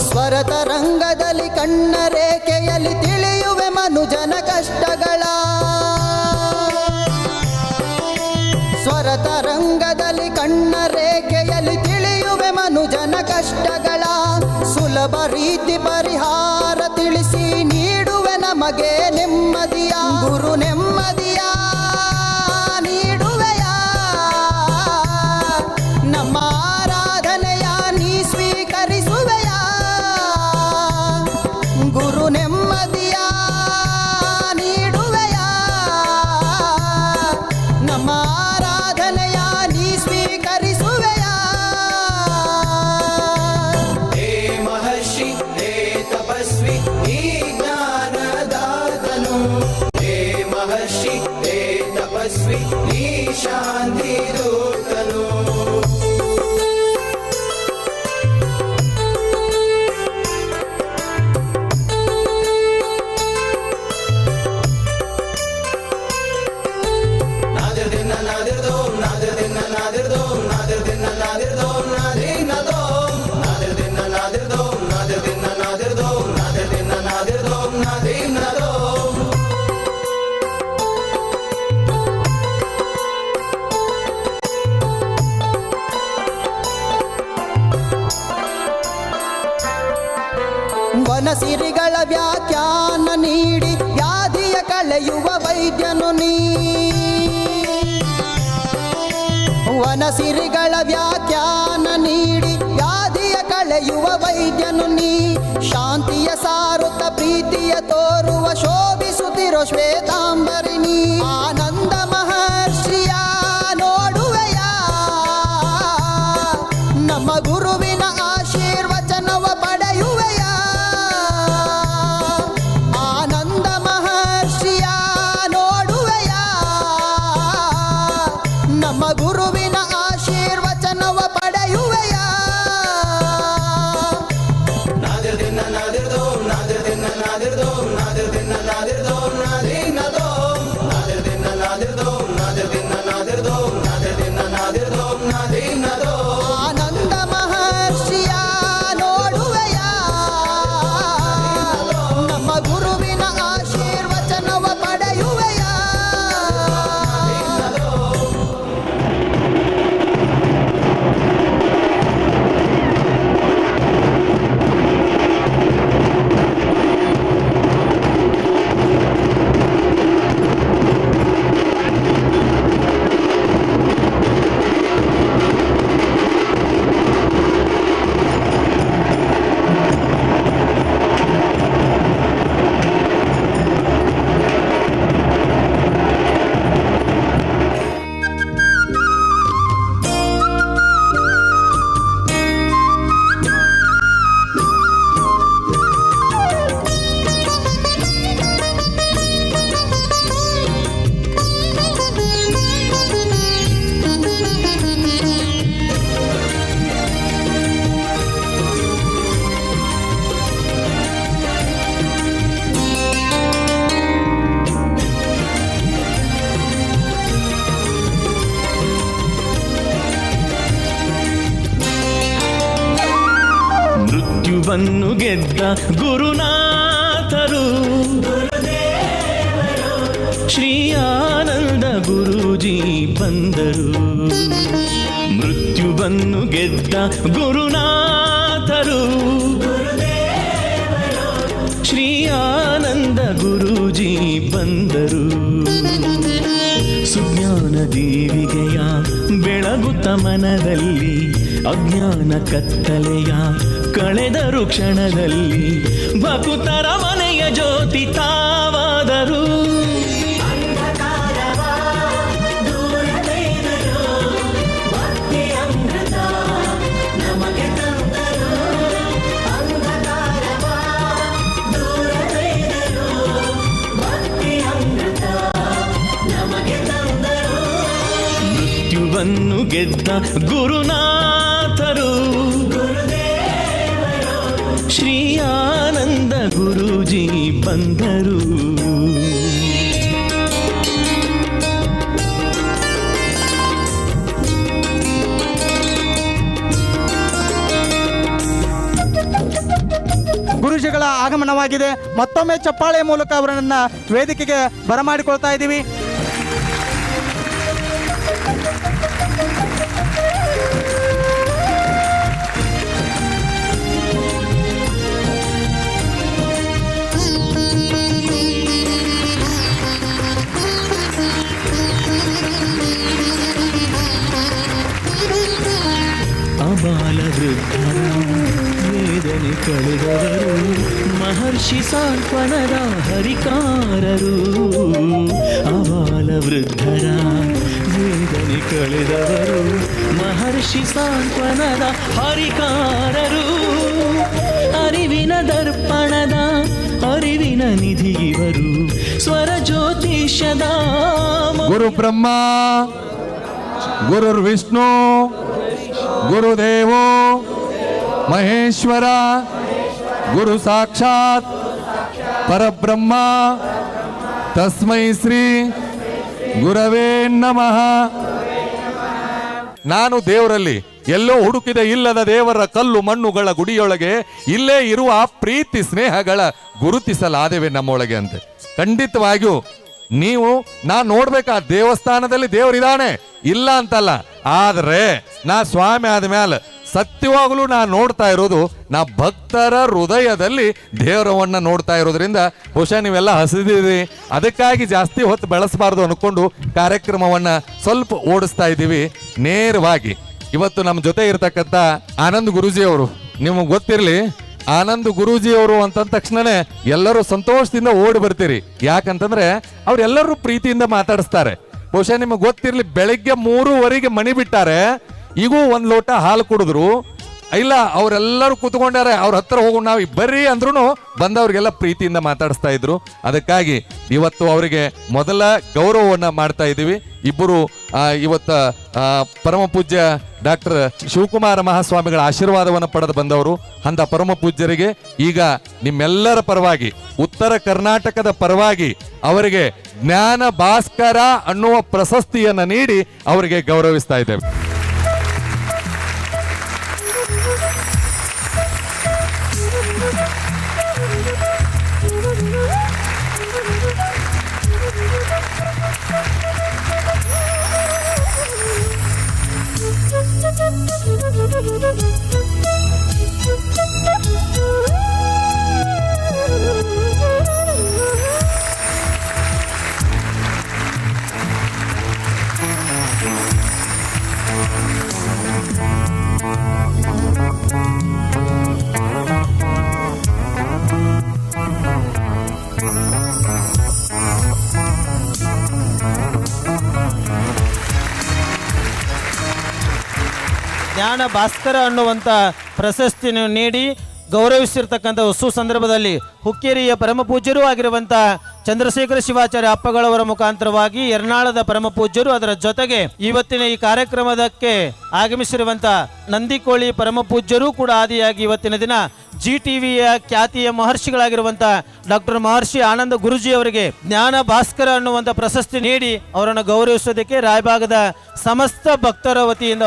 ಸ್ವರತ ರಂಗದಲ್ಲಿ ಕಣ್ಣ ರೇಖೆಯಲ್ಲಿ ತಿಳಿಯುವೆ ಮನುಜನ ಕಷ್ಟಗಳ, ಸ್ವರತ ರಂಗದಲ್ಲಿ ಕಣ್ಣ ರೇಖೆಯಲ್ಲಿ ತಿಳಿಯುವೆ ಮನುಜನ ಕಷ್ಟಗಳ. ಸುಲಭ ರೀತಿ ಪರಿಹಾರ ತಿಳಿಸಿ ನೀಡುವೆ ನಮಗೆ ನೆಮ್ಮದಿಯ, ಗುರು ನೆಮ್ಮದಿಯ ನೀಡುವೆಯ. ನಮ್ಮ ಆರಾಧನೆಯ ನೀ ಸ್ವೀಕರಿಸುವೆಯ, ಗುರು ನೆಮ್ಮದಿಯ ನೀಡುವೆಯ. ನಮ್ಮ ಆರಾಧನೆಯ ನೀ ಸ್ವೀಕರಿಸುವೆಯ. ಹೇ ಮಹರ್ಷಿ ಹೇ ತಪಸ್ವಿ ನೀ ಜ್ಞಾನದಾತನು, ಹೇ ಮಹರ್ಷಿ ಹೇ ತಪಸ್ವಿ ನೀ ಶಾಂತಿ ದೂತನು. ವನಸಿರಿಗಳ ವ್ಯಾಖ್ಯಾನ ನೀಡಿ ವ್ಯಾಧಿಯ ಕಳೆಯುವ ವೈದ್ಯನು ನೀ, ವನಸಿರಿಗಳ ವ್ಯಾಖ್ಯಾನ ನೀಡಿ ವ್ಯಾಧಿಯ ಕಳೆಯುವ ವೈದ್ಯನು ನೀ. ಶಾಂತಿಯ ಸಾರುತ್ತ ಪ್ರೀತಿಯ ತೋರುವ ಶೋಭಿಸುತ್ತಿರೋ ಶ್ವೇತಾಂಬರಿಣಿ. ಆನಂದ ಮಹರ್ಷಿಯ ನೋಡುವೆಯ ನಮ್ಮ ಗುರುವಿನ ಆಶೀರ್ವಚನವ ಪಡೆಯುವೆಯ. ಆನಂದ ಮಹರ್ಷಿಯ ನೋಡುವೆಯ ನಮ್ಮ ಗುರುವಿನ ಆಶೀರ್ವಚನವ ಪಡೆಯುವೆಯ ಮೃತ್ಯುವನ್ನು ಗೆದ್ದ ಗುರುನಾಥರು ಶ್ರೀ ಆನಂದ ಗುರೂಜಿ ಬಂದರು. ಮೃತ್ಯುವನ್ನು ಗೆದ್ದ ಗುರುನಾಥರು ಶ್ರೀ ಆನಂದ ಗುರೂಜಿ ಬಂದರು. ಸುಜ್ಞಾನ ದೀವಿಗೆಯ ಬೆಳಗುತ್ತ ಮನದಲ್ಲಿ ಅಜ್ಞಾನ ಕತ್ತಲೆಯ ಕಳೆದರು ಕ್ಷಣದಲ್ಲಿ ಭಕುತರ ಮನೆಯ ಜ್ಯೋತಿ ತಾವಾದರು. ಮೃತ್ಯುವನ್ನು ಗೆದ್ದ ಗುರುನಾಥರು ಶ್ರೀ ಆನಂದ ಗುರೂಜಿ ಬಂದರು. ಗುರುಜಿಗಳ ಆಗಮನವಾಗಿದೆ. ಮತ್ತೊಮ್ಮೆ ಚಪ್ಪಾಳೆ ಮೂಲಕ ಅವರನ್ನ ವೇದಿಕೆಗೆ ಬರಮಾಡಿಕೊಳ್ತಾ ಇದ್ದೀವಿ. ಅಬಾಲ ವೃದ್ಧರ ವೇದನೆ ಕಳೆದವರು ಮಹರ್ಷಿ ಸಾಂತ್ವನದ ಹರಿಕಾರರು. ಅಬಾಲ ವೃದ್ಧರ ವೇದನೆ ಕಳೆದವರು ಮಹರ್ಷಿ ಸಾಂತ್ವನದ ಹರಿಕಾರರು. ಅರಿವಿನ ದರ್ಪಣದ ಅರಿವಿನ ನಿಧಿ ಇವರು ಸ್ವರ ಜ್ಯೋತಿಷ್ಯದ ಗುರು ಬ್ರಹ್ಮ ಗುರುರ್ ವಿಷ್ಣು ಗುರುದೇವೋ ಮಹೇಶ್ವರ ಗುರು ಸಾಕ್ಷಾತ್ ಪರಬ್ರಹ್ಮ ತಸ್ಮೈ ಶ್ರೀ ಗುರವೇ ನಮಃ. ನಾನು ದೇವರಲ್ಲಿ ಎಲ್ಲೋ ಹುಡುಕಿದ ಇಲ್ಲದ ದೇವರ ಕಲ್ಲು ಮಣ್ಣುಗಳ ಗುಡಿಯೊಳಗೆ ಇಲ್ಲೇ ಇರುವ ಪ್ರೀತಿ ಸ್ನೇಹಗಳ ಗುರುತಿಸಲಾದೆವೆ ನಮ್ಮೊಳಗೆ ಅಂತೆ. ಖಂಡಿತವಾಗಿಯೂ ನೀವು ನಾ ನೋಡ್ಬೇಕಾ ದೇವಸ್ಥಾನದಲ್ಲಿ ದೇವರಿದ್ದಾನೆ ಇಲ್ಲ ಅಂತಲ್ಲ, ಆದ್ರೆ ನಾ ಸ್ವಾಮಿ ಆದ್ಮೇಲೆ ಸತ್ಯವಾಗಲೂ ನಾ ನೋಡ್ತಾ ಇರೋದು ನಾ ಭಕ್ತರ ಹೃದಯದಲ್ಲಿ ದೇವರವನ್ನ ನೋಡ್ತಾ ಇರೋದ್ರಿಂದ ಬಹುಶಃ ನೀವೆಲ್ಲ ಹಸಿದಿರಿ, ಅದಕ್ಕಾಗಿ ಜಾಸ್ತಿ ಹೊತ್ತು ಬೆಳೆಸಬಾರ್ದು ಅನ್ಕೊಂಡು ಕಾರ್ಯಕ್ರಮವನ್ನ ಸ್ವಲ್ಪ ಓಡಿಸ್ತಾ ಇದ್ದೀವಿ. ನೇರವಾಗಿ ಇವತ್ತು ನಮ್ಮ ಜೊತೆ ಇರತಕ್ಕಂಥ ಆನಂದ್ ಗುರೂಜಿ ಅವರು, ನಿಮಗೆ ಗೊತ್ತಿರಲಿ ಆನಂದ್ ಗುರೂಜಿ ಅವರು ಅಂತಂದ ತಕ್ಷಣನೇ ಎಲ್ಲರೂ ಸಂತೋಷದಿಂದ ಓಡಿ ಬರ್ತೀರಿ. ಯಾಕಂತಂದ್ರೆ ಅವ್ರೆಲ್ಲರೂ ಪ್ರೀತಿಯಿಂದ ಮಾತಾಡಿಸ್ತಾರೆ. ಬಹುಶಃ ನಿಮಗೆ ಗೊತ್ತಿರ್ಲಿ, ಬೆಳಿಗ್ಗೆ 3:15 ಮಣಿ ಬಿಟ್ಟಾರೆ, ಈಗೂ 1 ಲೋಟ ಹಾಲು ಕುಡಿದ್ರು. ಇಲ್ಲ ಅವರೆಲ್ಲರೂ ಕೂತ್ಕೊಂಡಾರೆ, ಅವ್ರ ಹತ್ರ ಹೋಗೋಣ ನಾವು ಬರ್ರಿ ಅಂದ್ರೂ ಬಂದವ್ರಿಗೆಲ್ಲ ಪ್ರೀತಿಯಿಂದ ಮಾತಾಡಿಸ್ತಾ ಇದ್ರು. ಅದಕ್ಕಾಗಿ ಇವತ್ತು ಅವರಿಗೆ ಮೊದಲ ಗೌರವವನ್ನ ಮಾಡ್ತಾ ಇದ್ದೀವಿ. ಇಬ್ಬರು ಇವತ್ತ ಪರಮ ಪೂಜ್ಯ ಡಾಕ್ಟರ್ ಶಿವಕುಮಾರ ಮಹಾಸ್ವಾಮಿಗಳ ಆಶೀರ್ವಾದವನ್ನು ಪಡೆದು ಬಂದವರು. ಅಂತ ಪರಮ ಪೂಜ್ಯರಿಗೆ ಈಗ ನಿಮ್ಮೆಲ್ಲರ ಪರವಾಗಿ, ಉತ್ತರ ಕರ್ನಾಟಕದ ಪರವಾಗಿ ಅವರಿಗೆ ಜ್ಞಾನ ಭಾಸ್ಕರ ಅನ್ನುವ ಪ್ರಶಸ್ತಿಯನ್ನ ನೀಡಿ ಅವರಿಗೆ ಗೌರವಿಸ್ತಾ ಇದ್ದೇವೆ. ಜ್ಞಾನ ಭಾಸ್ಕರ ಅನ್ನುವಂಥ ಪ್ರಶಸ್ತಿಯನ್ನು ನೀಡಿ ಗೌರವಿಸಿರ್ತಕ್ಕಂಥ ಹೊಸ ಸಂದರ್ಭದಲ್ಲಿ ಹುಕ್ಕೇರಿಯ ಪರಮ ಪೂಜ್ಯರೂ ಆಗಿರುವಂಥ ಚಂದ್ರಶೇಖರ ಶಿವಾಚಾರ್ಯ ಅಪ್ಪಗಳವರ ಮುಖಾಂತರವಾಗಿ ಎರ್ನಾಳದ ಪರಮ ಪೂಜ್ಯರು, ಅದರ ಜೊತೆಗೆ ಇವತ್ತಿನ ಈ ಕಾರ್ಯಕ್ರಮದಕ್ಕೆ ಆಗಮಿಸಿರುವಂಥ ನಂದಿಕೋಳಿ ಪರಮ ಪೂಜ್ಯರು ಕೂಡ ಆದಿಯಾಗಿ ಇವತ್ತಿನ ದಿನ GTVಯ ಖ್ಯಾತಿಯ ಮಹರ್ಷಿಗಳಾಗಿರುವಂಥ ಡಾಕ್ಟರ್ ಮಹರ್ಷಿ ಆನಂದ ಗುರುಜಿ ಅವರಿಗೆ ಜ್ಞಾನ ಭಾಸ್ಕರ ಅನ್ನುವಂಥ ಪ್ರಶಸ್ತಿ ನೀಡಿ ಅವರನ್ನು ಗೌರವಿಸೋದಕ್ಕೆ ರಾಯಭಾಗದ ಸಮಸ್ತ ಭಕ್ತರ ವತಿಯಿಂದ